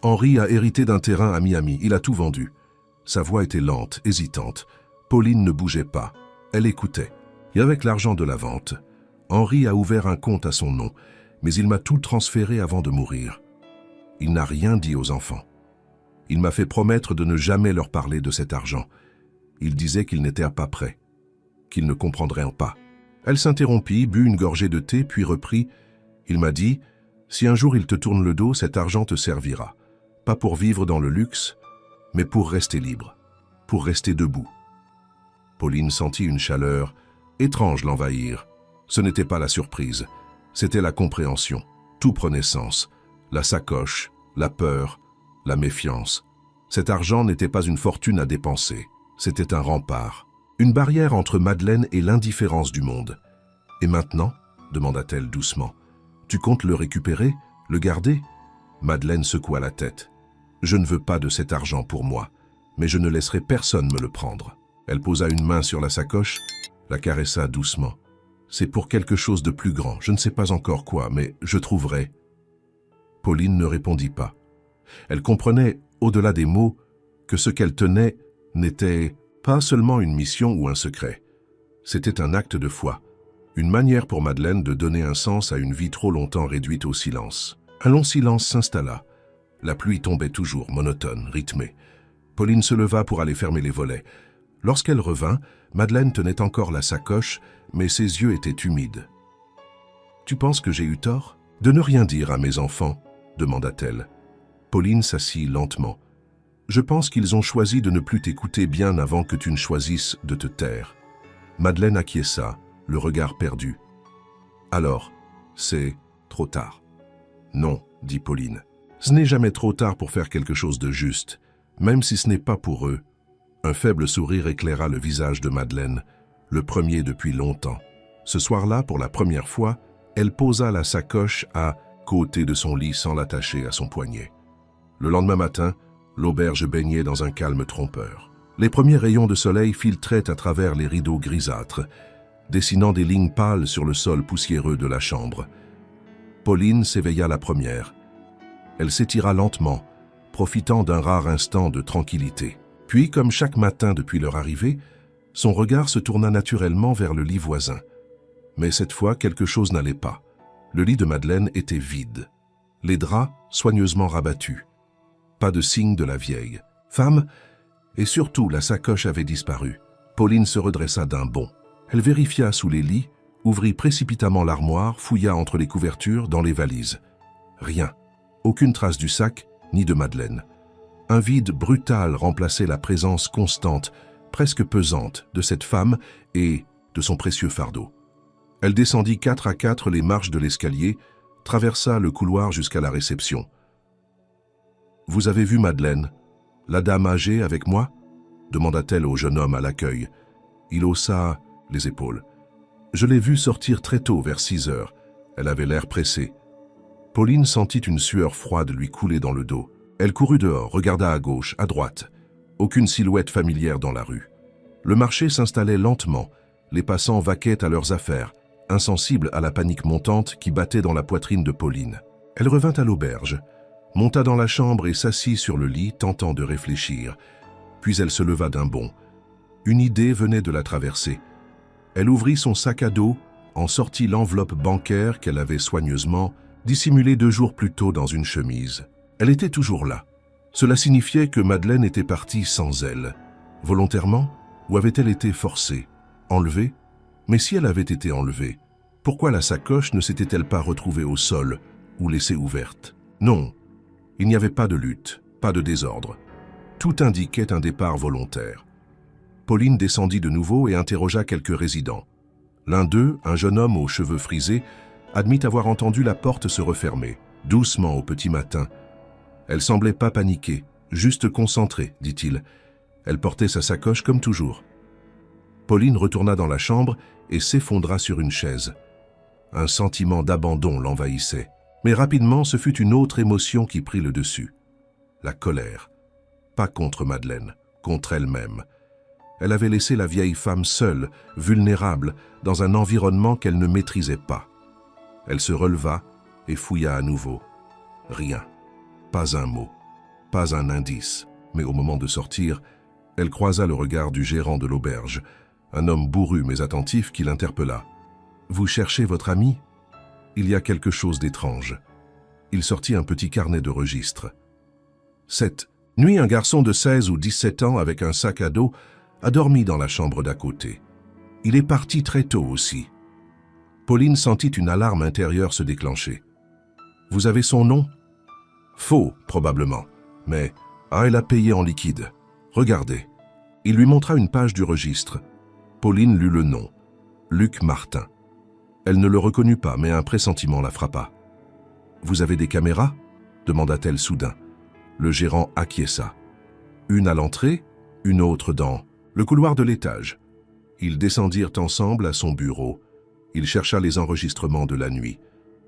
Henri a hérité d'un terrain à Miami, il a tout vendu. Sa voix était lente, hésitante. Pauline ne bougeait pas, elle écoutait. Et avec l'argent de la vente, Henri a ouvert un compte à son nom, mais il m'a tout transféré avant de mourir. Il n'a rien dit aux enfants. Il m'a fait promettre de ne jamais leur parler de cet argent. Il disait qu'ils n'étaient pas prêts, qu'ils ne comprendraient pas. Elle s'interrompit, but une gorgée de thé, puis reprit. Il m'a dit, si un jour il te tourne le dos, cet argent te servira. Pas pour vivre dans le luxe, mais pour rester libre, pour rester debout. Pauline sentit une chaleur étrange l'envahir. Ce n'était pas la surprise, c'était la compréhension. Tout prenait sens. La sacoche, la peur, la méfiance. Cet argent n'était pas une fortune à dépenser, c'était un rempart. Une barrière entre Madeleine et l'indifférence du monde. « Et maintenant ?» demanda-t-elle doucement. « Tu comptes le récupérer, le garder ?» Madeleine secoua la tête. « Je ne veux pas de cet argent pour moi, mais je ne laisserai personne me le prendre. » Elle posa une main sur la sacoche, la caressa doucement. « C'est pour quelque chose de plus grand, je ne sais pas encore quoi, mais je trouverai. » Pauline ne répondit pas. Elle comprenait, au-delà des mots, que ce qu'elle tenait n'était pas seulement une mission ou un secret. C'était un acte de foi, une manière pour Madeleine de donner un sens à une vie trop longtemps réduite au silence. Un long silence s'installa. La pluie tombait toujours, monotone, rythmée. Pauline se leva pour aller fermer les volets. Lorsqu'elle revint, Madeleine tenait encore la sacoche, mais ses yeux étaient humides. « Tu penses que j'ai eu tort ? De ne rien dire à mes enfants ?» demanda-t-elle. Pauline s'assit lentement. « Je pense qu'ils ont choisi de ne plus t'écouter bien avant que tu ne choisisses de te taire. » Madeleine acquiesça, le regard perdu. « Alors, c'est trop tard. »« Non, » dit Pauline. « Ce n'est jamais trop tard pour faire quelque chose de juste, même si ce n'est pas pour eux. » Un faible sourire éclaira le visage de Madeleine, le premier depuis longtemps. Ce soir-là, pour la première fois, elle posa la sacoche à côté de son lit sans l'attacher à son poignet. Le lendemain matin, l'auberge baignait dans un calme trompeur. Les premiers rayons de soleil filtraient à travers les rideaux grisâtres, dessinant des lignes pâles sur le sol poussiéreux de la chambre. Pauline s'éveilla la première. Elle s'étira lentement, profitant d'un rare instant de tranquillité. Puis, comme chaque matin depuis leur arrivée, son regard se tourna naturellement vers le lit voisin. Mais cette fois, quelque chose n'allait pas. Le lit de Madeleine était vide. Les draps soigneusement rabattus. Pas de signe de la vieille femme, et surtout la sacoche avait disparu. Pauline se redressa d'un bond. Elle vérifia sous les lits, ouvrit précipitamment l'armoire, fouilla entre les couvertures, dans les valises. Rien. Aucune trace du sac, ni de Madeleine. Un vide brutal remplaçait la présence constante, presque pesante, de cette femme et de son précieux fardeau. Elle descendit 4 à 4 les marches de l'escalier, traversa le couloir jusqu'à la réception. « Vous avez vu Madeleine, la dame âgée avec moi ?» demanda-t-elle au jeune homme à l'accueil. Il haussa les épaules. « Je l'ai vue sortir très tôt, vers 6 heures. Elle avait l'air pressée. » Pauline sentit une sueur froide lui couler dans le dos. Elle courut dehors, regarda à gauche, à droite. Aucune silhouette familière dans la rue. Le marché s'installait lentement. Les passants vaquaient à leurs affaires, insensibles à la panique montante qui battait dans la poitrine de Pauline. Elle revint à l'auberge, monta dans la chambre et s'assit sur le lit, tentant de réfléchir. Puis elle se leva d'un bond. Une idée venait de la traverser. Elle ouvrit son sac à dos, en sortit l'enveloppe bancaire qu'elle avait soigneusement dissimulée 2 jours plus tôt dans une chemise. Elle était toujours là. Cela signifiait que Madeleine était partie sans elle. Volontairement, ou avait-elle été forcée, enlevée? Mais si elle avait été enlevée, Pourquoi la sacoche ne s'était-elle pas retrouvée au sol ou laissée ouverte? Non, il n'y avait pas de lutte, pas de désordre. Tout indiquait un départ volontaire. Pauline descendit de nouveau et interrogea quelques résidents. L'un d'eux, un jeune homme aux cheveux frisés, admit avoir entendu la porte se refermer, doucement au petit matin. Elle semblait pas paniquer, juste concentrée, dit-il. Elle portait sa sacoche comme toujours. Pauline retourna dans la chambre et s'effondra sur une chaise. Un sentiment d'abandon l'envahissait. Mais rapidement, ce fut une autre émotion qui prit le dessus. La colère. Pas contre Madeleine, contre elle-même. Elle avait laissé la vieille femme seule, vulnérable, dans un environnement qu'elle ne maîtrisait pas. Elle se releva et fouilla à nouveau. Rien. Pas un mot. Pas un indice. Mais au moment de sortir, elle croisa le regard du gérant de l'auberge, un homme bourru mais attentif qui l'interpella. « Vous cherchez votre ami ?» Il y a quelque chose d'étrange. Il sortit un petit carnet de registre. Cette nuit, un garçon de 16 ou 17 ans avec un sac à dos a dormi dans la chambre d'à côté. Il est parti très tôt aussi. Pauline sentit une alarme intérieure se déclencher. « Vous avez son nom ?» Faux, probablement, mais elle a payé en liquide. Regardez. Il lui montra une page du registre. Pauline lut le nom. Luc Martin. Elle ne le reconnut pas, mais un pressentiment la frappa. « Vous avez des caméras ?» demanda-t-elle soudain. Le gérant acquiesça. Une à l'entrée, une autre dans le couloir de l'étage. Ils descendirent ensemble à son bureau. Il chercha les enregistrements de la nuit.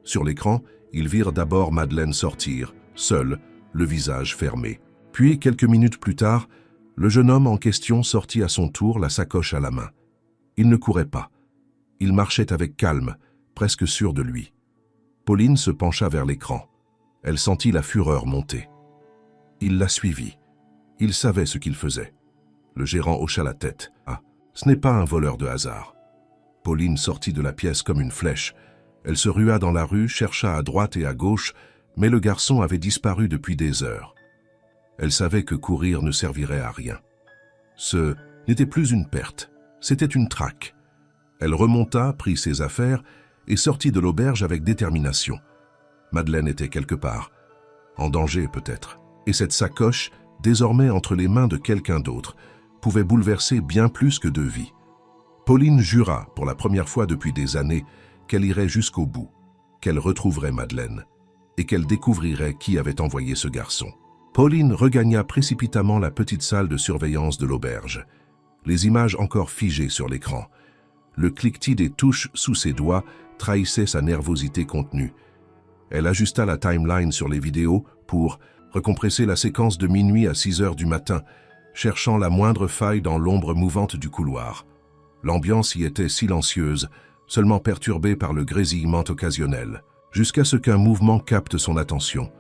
Sur l'écran, ils virent d'abord Madeleine sortir, seule, le visage fermé. Puis, quelques minutes plus tard, le jeune homme en question sortit à son tour, la sacoche à la main. Il ne courait pas. Il marchait avec calme, presque sûr de lui. Pauline se pencha vers l'écran. Elle sentit la fureur monter. Il la suivit. Il savait ce qu'il faisait. Le gérant hocha la tête. « Ah, ce n'est pas un voleur de hasard. » Pauline sortit de la pièce comme une flèche. Elle se rua dans la rue, chercha à droite et à gauche, mais le garçon avait disparu depuis des heures. Elle savait que courir ne servirait à rien. Ce n'était plus une perte, c'était une traque. Elle remonta, prit ses affaires et sortit de l'auberge avec détermination. Madeleine était quelque part, en danger peut-être, et cette sacoche, désormais entre les mains de quelqu'un d'autre, pouvait bouleverser bien plus que 2 vies. Pauline jura, pour la première fois depuis des années, qu'elle irait jusqu'au bout, qu'elle retrouverait Madeleine, et qu'elle découvrirait qui avait envoyé ce garçon. Pauline regagna précipitamment la petite salle de surveillance de l'auberge, les images encore figées sur l'écran. Le cliquetis des touches sous ses doigts trahissait sa nervosité contenue. Elle ajusta la timeline sur les vidéos pour recompresser la séquence de minuit à 6 heures du matin, cherchant la moindre faille dans l'ombre mouvante du couloir. L'ambiance y était silencieuse, seulement perturbée par le grésillement occasionnel, jusqu'à ce qu'un mouvement capte son attention.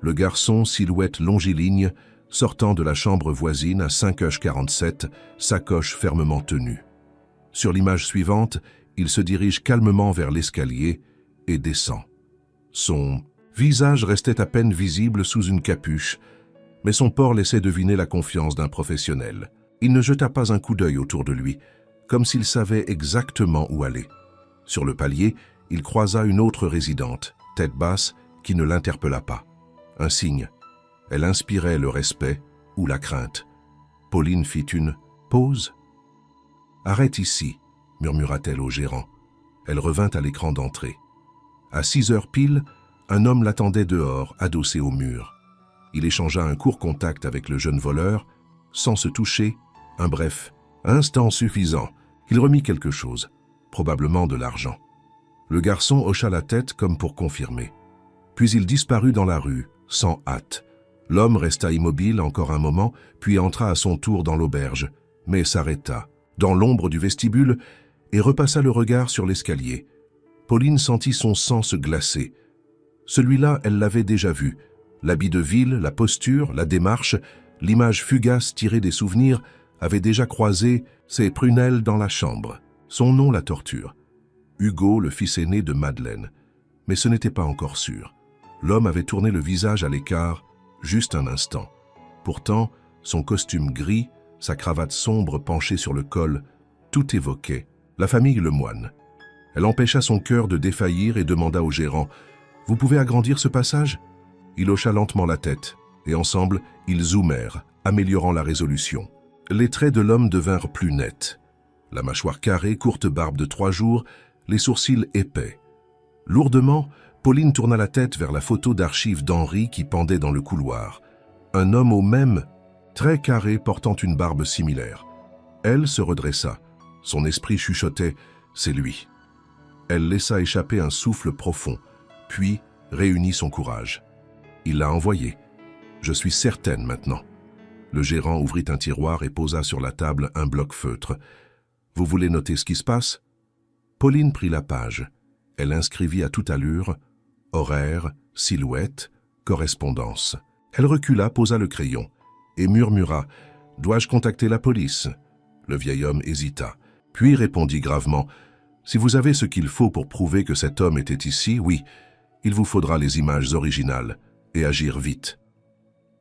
Le garçon, silhouette longiligne, sortant de la chambre voisine à 5h47, sacoche fermement tenue. Sur l'image suivante, il se dirige calmement vers l'escalier et descend. Son visage restait à peine visible sous une capuche, mais son port laissait deviner la confiance d'un professionnel. Il ne jeta pas un coup d'œil autour de lui, comme s'il savait exactement où aller. Sur le palier, il croisa une autre résidente, tête basse, qui ne l'interpella pas. Un signe. Elle inspirait le respect ou la crainte. Pauline fit une pause. « Arrête ici », murmura-t-elle au gérant. Elle revint à l'écran d'entrée. À 6 heures pile, un homme l'attendait dehors, adossé au mur. Il échangea un court contact avec le jeune voleur, sans se toucher, un bref instant suffisant. Il remit quelque chose, probablement de l'argent. Le garçon hocha la tête comme pour confirmer. Puis il disparut dans la rue, sans hâte. L'homme resta immobile encore un moment, puis entra à son tour dans l'auberge, mais s'arrêta, dans l'ombre du vestibule, et repassa le regard sur l'escalier. Pauline sentit son sang se glacer. Celui-là, elle l'avait déjà vu. L'habit de ville, la posture, la démarche, l'image fugace tirée des souvenirs avait déjà croisé ses prunelles dans la chambre. Son nom la torture. Hugo, le fils aîné de Madeleine. Mais ce n'était pas encore sûr. L'homme avait tourné le visage à l'écart, juste un instant. Pourtant, son costume gris, sa cravate sombre penchée sur le col, tout évoquait la famille Lemoine. Elle empêcha son cœur de défaillir et demanda au gérant « Vous pouvez agrandir ce passage ?» Il hocha lentement la tête, et ensemble, ils zoomèrent, améliorant la résolution. Les traits de l'homme devinrent plus nets. La mâchoire carrée, courte barbe de 3 jours, les sourcils épais. Lourdement, Pauline tourna la tête vers la photo d'archives d'Henri qui pendait dans le couloir. Un homme au même, très carré, portant une barbe similaire. Elle se redressa. Son esprit chuchotait « C'est lui ». Elle laissa échapper un souffle profond, puis réunit son courage. Il l'a envoyé. Je suis certaine maintenant. Le gérant ouvrit un tiroir et posa sur la table un bloc feutre. Vous voulez noter ce qui se passe? Pauline prit la page. Elle inscrivit à toute allure horaire, silhouette, correspondance. Elle recula, posa le crayon et murmura « Dois-je contacter la police ?» Le vieil homme hésita, puis répondit gravement « Si vous avez ce qu'il faut pour prouver que cet homme était ici, oui, il vous faudra les images originales et agir vite. »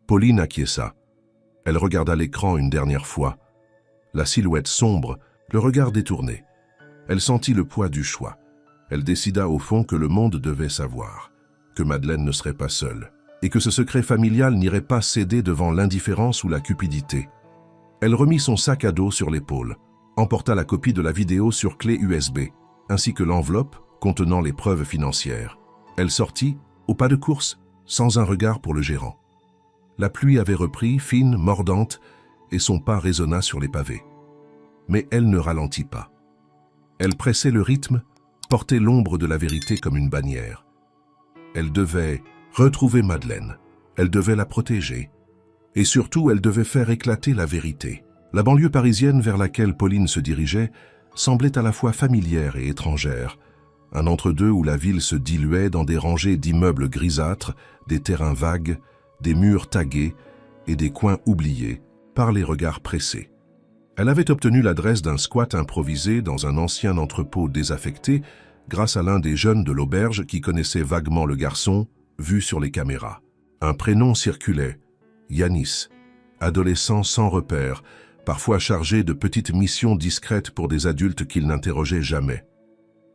Pauline acquiesça. Elle regarda l'écran une dernière fois. La silhouette sombre, le regard détourné. Elle sentit le poids du choix. Elle décida au fond que le monde devait savoir, que Madeleine ne serait pas seule, et que ce secret familial n'irait pas céder devant l'indifférence ou la cupidité. Elle remit son sac à dos sur l'épaule, emporta la copie de la vidéo sur clé USB, ainsi que l'enveloppe contenant les preuves financières. Elle sortit, au pas de course, sans un regard pour le gérant. La pluie avait repris, fine, mordante, et son pas résonna sur les pavés. Mais elle ne ralentit pas. Elle pressait le rythme, portait l'ombre de la vérité comme une bannière. Elle devait retrouver Madeleine, elle devait la protéger, et surtout elle devait faire éclater la vérité. La banlieue parisienne vers laquelle Pauline se dirigeait semblait à la fois familière et étrangère, un entre-deux où la ville se diluait dans des rangées d'immeubles grisâtres, des terrains vagues, des murs tagués et des coins oubliés par les regards pressés. Elle avait obtenu l'adresse d'un squat improvisé dans un ancien entrepôt désaffecté grâce à l'un des jeunes de l'auberge qui connaissait vaguement le garçon, vu sur les caméras. Un prénom circulait, Yanis, adolescent sans repère, parfois chargé de petites missions discrètes pour des adultes qu'il n'interrogeait jamais.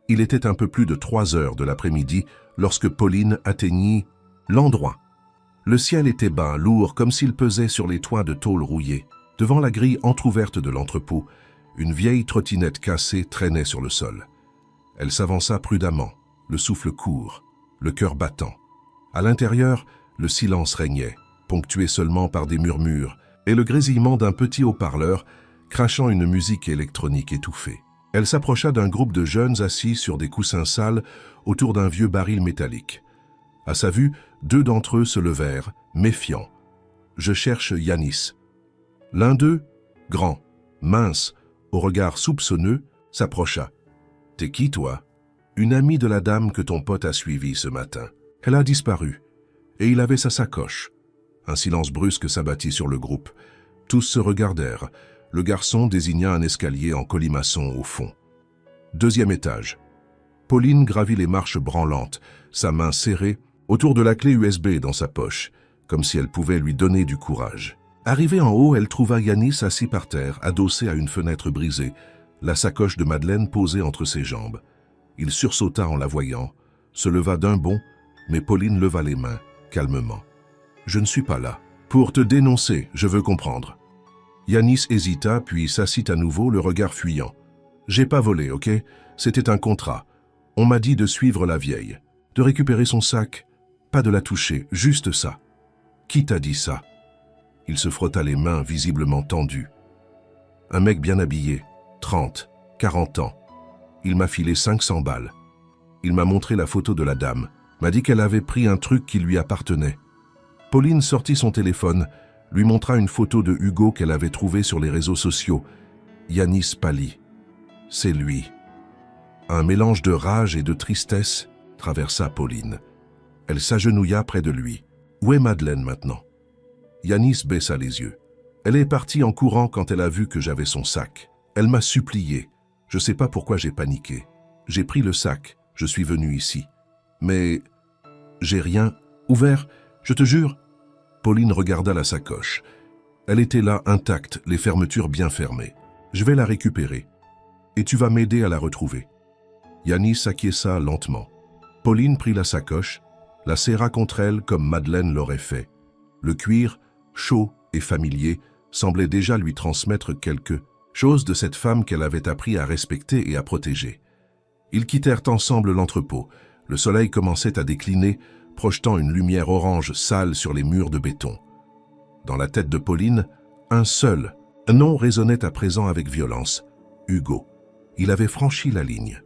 Il était un peu plus de 3 heures de l'après-midi lorsque Pauline atteignit l'endroit. Le ciel était bas, lourd, comme s'il pesait sur les toits de tôle rouillée. Devant la grille entr'ouverte de l'entrepôt, une vieille trottinette cassée traînait sur le sol. Elle s'avança prudemment, le souffle court, le cœur battant. À l'intérieur, le silence régnait, ponctué seulement par des murmures et le grésillement d'un petit haut-parleur crachant une musique électronique étouffée. Elle s'approcha d'un groupe de jeunes assis sur des coussins sales autour d'un vieux baril métallique. À sa vue, 2 d'entre eux se levèrent, méfiants. « Je cherche Yanis. » L'un d'eux, grand, mince, au regard soupçonneux, s'approcha. « T'es qui, toi ?»« Une amie de la dame que ton pote a suivie ce matin. Elle a disparu. Et il avait sa sacoche. » Un silence brusque s'abattit sur le groupe. Tous se regardèrent. Le garçon désigna un escalier en colimaçon au fond. 2e étage. Pauline gravit les marches branlantes, sa main serrée autour de la clé USB dans sa poche, comme si elle pouvait lui donner du courage. Arrivée en haut, elle trouva Yanis assis par terre, adossé à une fenêtre brisée, la sacoche de Madeleine posée entre ses jambes. Il sursauta en la voyant, se leva d'un bond, mais Pauline leva les mains, calmement. « Je ne suis pas là. Pour te dénoncer, je veux comprendre. » Yanis hésita, puis s'assit à nouveau, le regard fuyant. « J'ai pas volé, ok? C'était un contrat. On m'a dit de suivre la vieille, de récupérer son sac, pas de la toucher, juste ça. Qui t'a dit ça? » Il se frotta les mains, visiblement tendues. Un mec bien habillé, 30, 40 ans. Il m'a filé 500 balles. Il m'a montré la photo de la dame, m'a dit qu'elle avait pris un truc qui lui appartenait. Pauline sortit son téléphone, lui montra une photo de Hugo qu'elle avait trouvée sur les réseaux sociaux. Yanis pâlit. C'est lui. Un mélange de rage et de tristesse traversa Pauline. Elle s'agenouilla près de lui. Où est Madeleine maintenant? Yanis baissa les yeux. Elle est partie en courant quand elle a vu que j'avais son sac. Elle m'a supplié. Je sais pas pourquoi j'ai paniqué. J'ai pris le sac, je suis venu ici. Mais j'ai rien ouvert, je te jure. Pauline regarda la sacoche. Elle était là, intacte, les fermetures bien fermées. Je vais la récupérer. Et tu vas m'aider à la retrouver. Yanis acquiesça lentement. Pauline prit la sacoche, la serra contre elle comme Madeleine l'aurait fait. Le cuir, chaud et familier, semblait déjà lui transmettre quelque chose de cette femme qu'elle avait appris à respecter et à protéger. Ils quittèrent ensemble l'entrepôt. Le soleil commençait à décliner, projetant une lumière orange sale sur les murs de béton. Dans la tête de Pauline, un seul nom résonnait à présent avec violence. Hugo. Il avait franchi la ligne.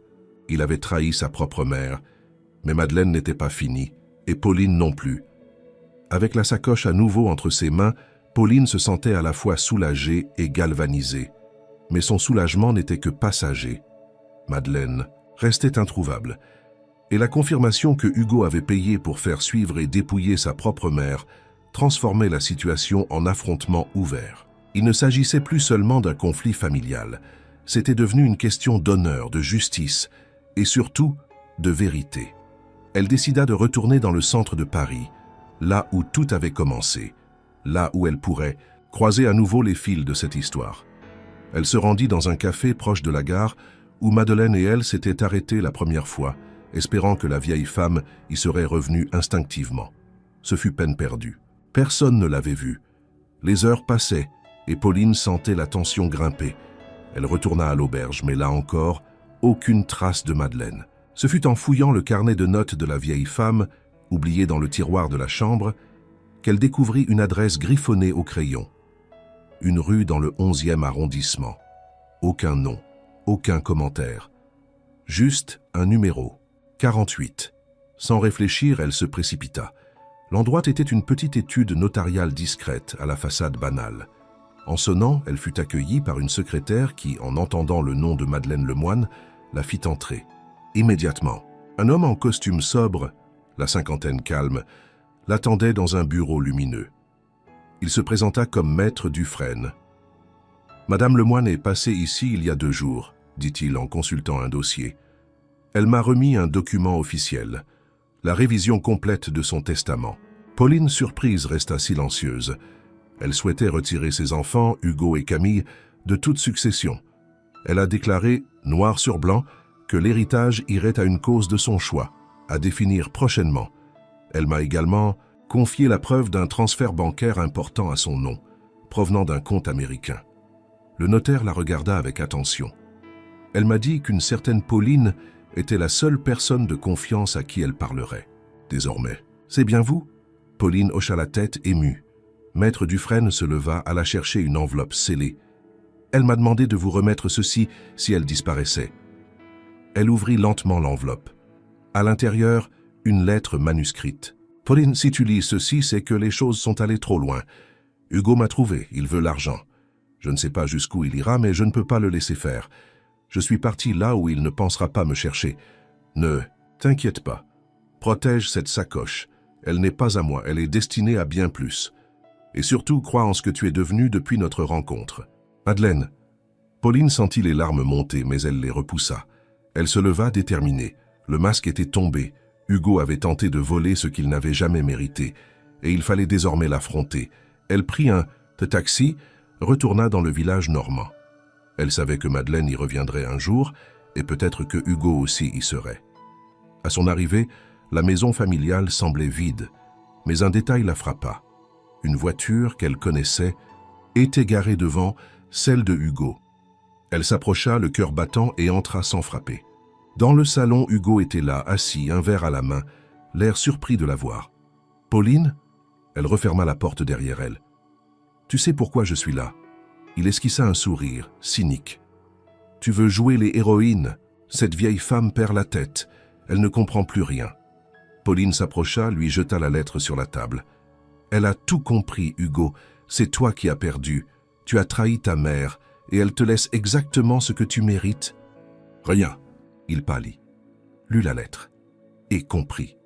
Il avait trahi sa propre mère, mais Madeleine n'était pas finie, et Pauline non plus. Avec la sacoche à nouveau entre ses mains, Pauline se sentait à la fois soulagée et galvanisée. Mais son soulagement n'était que passager. Madeleine restait introuvable, et la confirmation que Hugo avait payé pour faire suivre et dépouiller sa propre mère transformait la situation en affrontement ouvert. Il ne s'agissait plus seulement d'un conflit familial, c'était devenu une question d'honneur, de justice et surtout de vérité. Elle décida de retourner dans le centre de Paris, là où tout avait commencé, là où elle pourrait croiser à nouveau les fils de cette histoire. Elle se rendit dans un café proche de la gare où Madeleine et elle s'étaient arrêtées la première fois, espérant que la vieille femme y serait revenue instinctivement. Ce fut peine perdue. Personne ne l'avait vue. Les heures passaient et Pauline sentait la tension grimper. Elle retourna à l'auberge, mais là encore, aucune trace de Madeleine. Ce fut en fouillant le carnet de notes de la vieille femme, oublié dans le tiroir de la chambre, qu'elle découvrit une adresse griffonnée au crayon. Une rue dans le 11e arrondissement. Aucun nom, aucun commentaire. Juste un numéro, 48. Sans réfléchir, elle se précipita. L'endroit était une petite étude notariale discrète à la façade banale. En sonnant, elle fut accueillie par une secrétaire qui, en entendant le nom de Madeleine Lemoine, la fit entrer. Immédiatement, un homme en costume sobre, la cinquantaine calme, l'attendait dans un bureau lumineux. Il se présenta comme maître Dufresne. « Madame Lemoine est passée ici il y a 2 jours, dit-il en consultant un dossier. Elle m'a remis un document officiel, la révision complète de son testament. » Pauline, surprise, resta silencieuse. Elle souhaitait retirer ses enfants, Hugo et Camille, de toute succession. Elle a déclaré, noir sur blanc, que l'héritage irait à une cause de son choix, à définir prochainement. Elle m'a également confié la preuve d'un transfert bancaire important à son nom, provenant d'un compte américain. Le notaire la regarda avec attention. Elle m'a dit qu'une certaine Pauline était la seule personne de confiance à qui elle parlerait. Désormais, c'est bien vous ? Pauline hocha la tête, émue. Maître Dufresne se leva, alla chercher une enveloppe scellée. Elle m'a demandé de vous remettre ceci si elle disparaissait. Elle ouvrit lentement l'enveloppe. À l'intérieur, une lettre manuscrite. Pauline, si tu lis ceci, c'est que les choses sont allées trop loin. Hugo m'a trouvé, il veut l'argent. Je ne sais pas jusqu'où il ira, mais je ne peux pas le laisser faire. Je suis parti là où il ne pensera pas me chercher. Ne t'inquiète pas. Protège cette sacoche. Elle n'est pas à moi, elle est destinée à bien plus. Et surtout, crois en ce que tu es devenu depuis notre rencontre. Madeleine. Pauline sentit les larmes monter, mais elle les repoussa. Elle se leva déterminée. Le masque était tombé. Hugo avait tenté de voler ce qu'il n'avait jamais mérité, et il fallait désormais l'affronter. Elle prit un taxi, retourna dans le village normand. Elle savait que Madeleine y reviendrait un jour, et peut-être que Hugo aussi y serait. À son arrivée, la maison familiale semblait vide, mais un détail la frappa. Une voiture qu'elle connaissait était garée devant celle de Hugo. Elle s'approcha, le cœur battant, et entra sans frapper. Dans le salon, Hugo était là, assis, un verre à la main, l'air surpris de la voir. « Pauline ?» Elle referma la porte derrière elle. « Tu sais pourquoi je suis là ?» Il esquissa un sourire, cynique. « Tu veux jouer les héroïnes. Cette vieille femme perd la tête. Elle ne comprend plus rien. » Pauline s'approcha, lui jeta la lettre sur la table. « Elle a tout compris, Hugo. C'est toi qui as perdu. Tu as trahi ta mère, et elle te laisse exactement ce que tu mérites. » « Rien. » Il pâlit, lut la lettre, et comprit.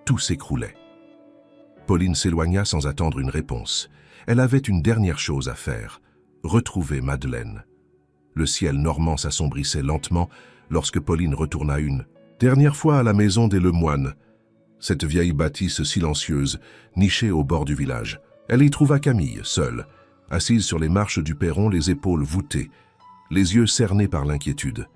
Tout s'écroulait. Pauline s'éloigna sans attendre une réponse. Elle avait une dernière chose à faire, retrouver Madeleine. Le ciel normand s'assombrissait lentement lorsque Pauline retourna une dernière fois à la maison des Lemoine, cette vieille bâtisse silencieuse, nichée au bord du village. Elle y trouva Camille, seule, assise sur les marches du perron, les épaules voûtées, les yeux cernés par l'inquiétude.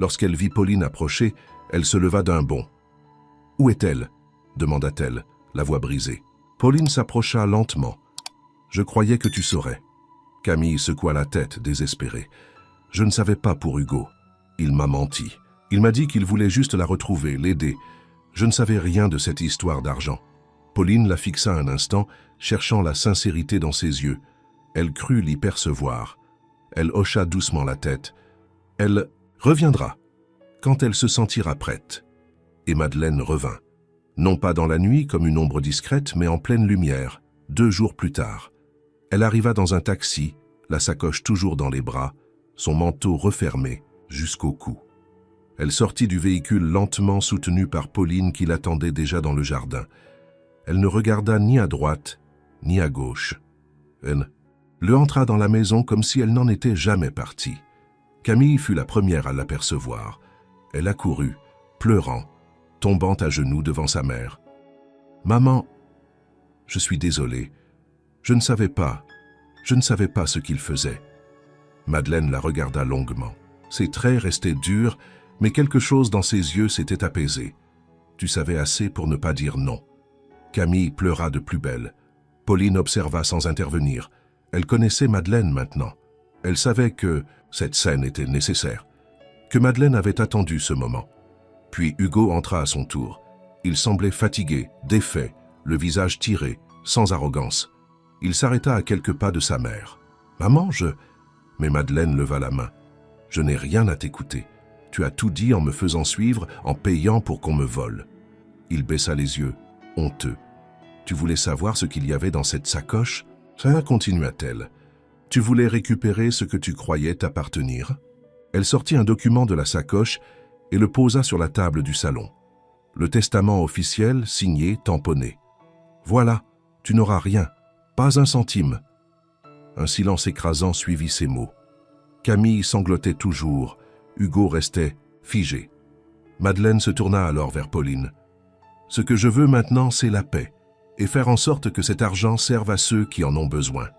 Lorsqu'elle vit Pauline approcher, elle se leva d'un bond. « Où est-elle » demanda-t-elle, la voix brisée. Pauline s'approcha lentement. « Je croyais que tu saurais. » Camille secoua la tête, désespérée. « Je ne savais pas pour Hugo. Il m'a menti. Il m'a dit qu'il voulait juste la retrouver, l'aider. Je ne savais rien de cette histoire d'argent. » Pauline la fixa un instant, cherchant la sincérité dans ses yeux. Elle crut l'y percevoir. Elle hocha doucement la tête. Elle reviendra, quand elle se sentira prête. Et Madeleine revint. Non pas dans la nuit comme une ombre discrète, mais en pleine lumière, 2 jours plus tard. Elle arriva dans un taxi, la sacoche toujours dans les bras, son manteau refermé jusqu'au cou. Elle sortit du véhicule lentement soutenue par Pauline qui l'attendait déjà dans le jardin. Elle ne regarda ni à droite, ni à gauche. Elle entra dans la maison comme si elle n'en était jamais partie. Camille fut la première à l'apercevoir. Elle accourut, pleurant, tombant à genoux devant sa mère. « Maman, je suis désolée. Je ne savais pas ce qu'il faisait. » Madeleine la regarda longuement. Ses traits restaient durs, mais quelque chose dans ses yeux s'était apaisé. « Tu savais assez pour ne pas dire non. » Camille pleura de plus belle. Pauline observa sans intervenir. Elle connaissait Madeleine maintenant. Elle savait que cette scène était nécessaire, que Madeleine avait attendu ce moment. Puis Hugo entra à son tour. Il semblait fatigué, défait, le visage tiré, sans arrogance. Il s'arrêta à quelques pas de sa mère. « Maman, Mais Madeleine leva la main. « Je n'ai rien à t'écouter. Tu as tout dit en me faisant suivre, en payant pour qu'on me vole. » Il baissa les yeux, honteux. « Tu voulais savoir ce qu'il y avait dans cette sacoche ?» Ça, continua-t-elle. « Tu voulais récupérer ce que tu croyais t'appartenir ?» Elle sortit un document de la sacoche et le posa sur la table du salon. Le testament officiel, signé, tamponné. « Voilà, tu n'auras rien, pas un centime. » Un silence écrasant suivit ces mots. Camille sanglotait toujours, Hugo restait figé. Madeleine se tourna alors vers Pauline. « Ce que je veux maintenant, c'est la paix, et faire en sorte que cet argent serve à ceux qui en ont besoin. »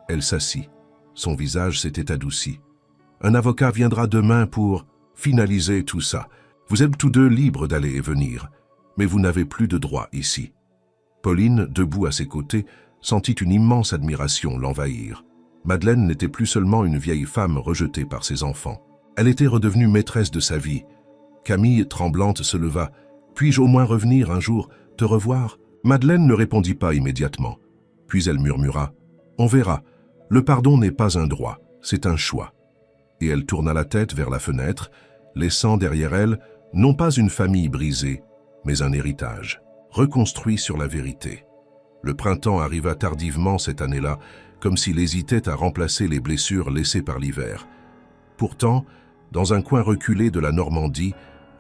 Elle s'assit. Son visage s'était adouci. « Un avocat viendra demain pour finaliser tout ça. Vous êtes tous deux libres d'aller et venir, mais vous n'avez plus de droit ici. » Pauline, debout à ses côtés, sentit une immense admiration l'envahir. Madeleine n'était plus seulement une vieille femme rejetée par ses enfants. Elle était redevenue maîtresse de sa vie. Camille, tremblante, se leva. « Puis-je au moins revenir un jour, te revoir ?» Madeleine ne répondit pas immédiatement. Puis elle murmura « On verra. Le pardon n'est pas un droit, c'est un choix. » Et elle tourna la tête vers la fenêtre, laissant derrière elle non pas une famille brisée, mais un héritage, reconstruit sur la vérité. Le printemps arriva tardivement cette année-là, comme s'il hésitait à remplacer les blessures laissées par l'hiver. Pourtant, dans un coin reculé de la Normandie,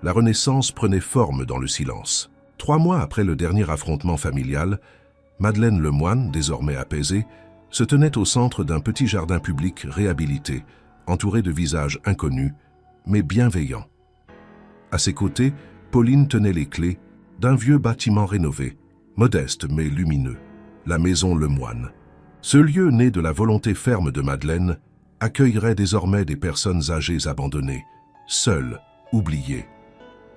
la Renaissance prenait forme dans le silence. 3 mois après le dernier affrontement familial, Madeleine Lemoine, désormais apaisée, se tenait au centre d'un petit jardin public réhabilité, entouré de visages inconnus, mais bienveillants. À ses côtés, Pauline tenait les clés d'un vieux bâtiment rénové, modeste mais lumineux, la maison Lemoine. Ce lieu né de la volonté ferme de Madeleine accueillerait désormais des personnes âgées abandonnées, seules, oubliées.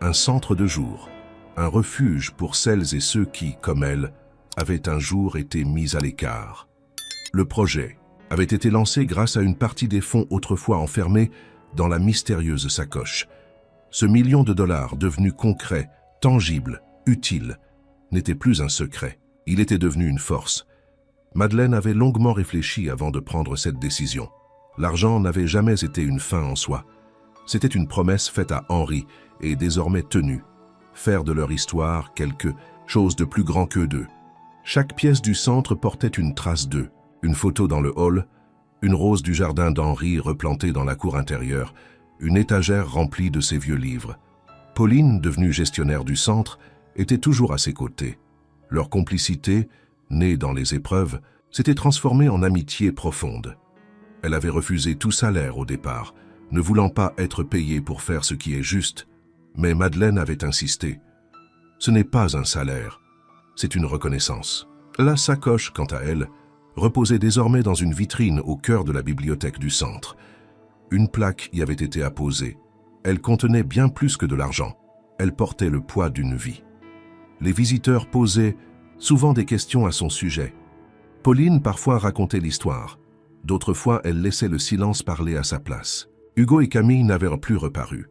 Un centre de jour, un refuge pour celles et ceux qui, comme elle, avaient un jour été mis à l'écart. Le projet avait été lancé grâce à une partie des fonds autrefois enfermés dans la mystérieuse sacoche. Ce $1 million devenu concret, tangible, utile, n'était plus un secret. Il était devenu une force. Madeleine avait longuement réfléchi avant de prendre cette décision. L'argent n'avait jamais été une fin en soi. C'était une promesse faite à Henri et désormais tenue. Faire de leur histoire quelque chose de plus grand qu'eux deux. Chaque pièce du centre portait une trace d'eux. Une photo dans le hall, une rose du jardin d'Henri replantée dans la cour intérieure, une étagère remplie de ses vieux livres. Pauline, devenue gestionnaire du centre, était toujours à ses côtés. Leur complicité, née dans les épreuves, s'était transformée en amitié profonde. Elle avait refusé tout salaire au départ, ne voulant pas être payée pour faire ce qui est juste, mais Madeleine avait insisté. Ce n'est pas un salaire, c'est une reconnaissance. La sacoche, quant à elle, reposait désormais dans une vitrine au cœur de la bibliothèque du centre. Une plaque y avait été apposée. Elle contenait bien plus que de l'argent. Elle portait le poids d'une vie. Les visiteurs posaient souvent des questions à son sujet. Pauline parfois racontait l'histoire. D'autres fois, elle laissait le silence parler à sa place. Hugo et Camille n'avaient plus reparu.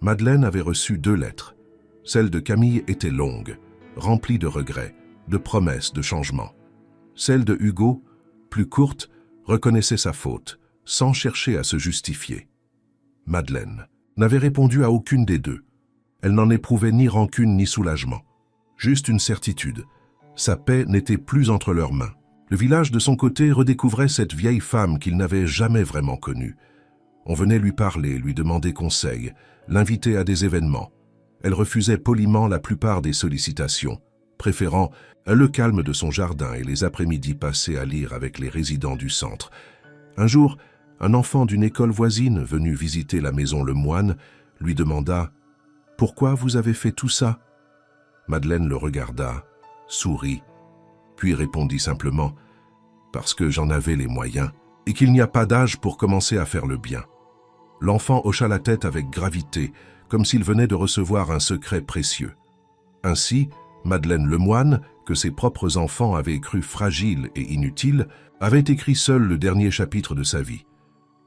Madeleine avait reçu 2 lettres. Celle de Camille était longue, remplie de regrets, de promesses, de changements. Celle de Hugo, plus courte, reconnaissait sa faute, sans chercher à se justifier. Madeleine n'avait répondu à aucune des 2. Elle n'en éprouvait ni rancune ni soulagement. Juste une certitude. Sa paix n'était plus entre leurs mains. Le village, de son côté, redécouvrait cette vieille femme qu'il n'avait jamais vraiment connue. On venait lui parler, lui demander conseil, l'inviter à des événements. Elle refusait poliment la plupart des sollicitations, préférant le calme de son jardin et les après-midi passés à lire avec les résidents du centre. Un jour, un enfant d'une école voisine venu visiter la maison Lemoine lui demanda « Pourquoi vous avez fait tout ça ?» Madeleine le regarda, sourit, puis répondit simplement « Parce que j'en avais les moyens et qu'il n'y a pas d'âge pour commencer à faire le bien. » L'enfant hocha la tête avec gravité, comme s'il venait de recevoir un secret précieux. Ainsi, Madeleine Lemoine, que ses propres enfants avaient cru fragile et inutile, avait écrit seul le dernier chapitre de sa vie.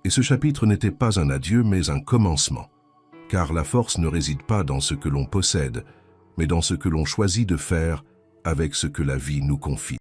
Et ce chapitre n'était pas un adieu, mais un commencement. Car la force ne réside pas dans ce que l'on possède, mais dans ce que l'on choisit de faire avec ce que la vie nous confie.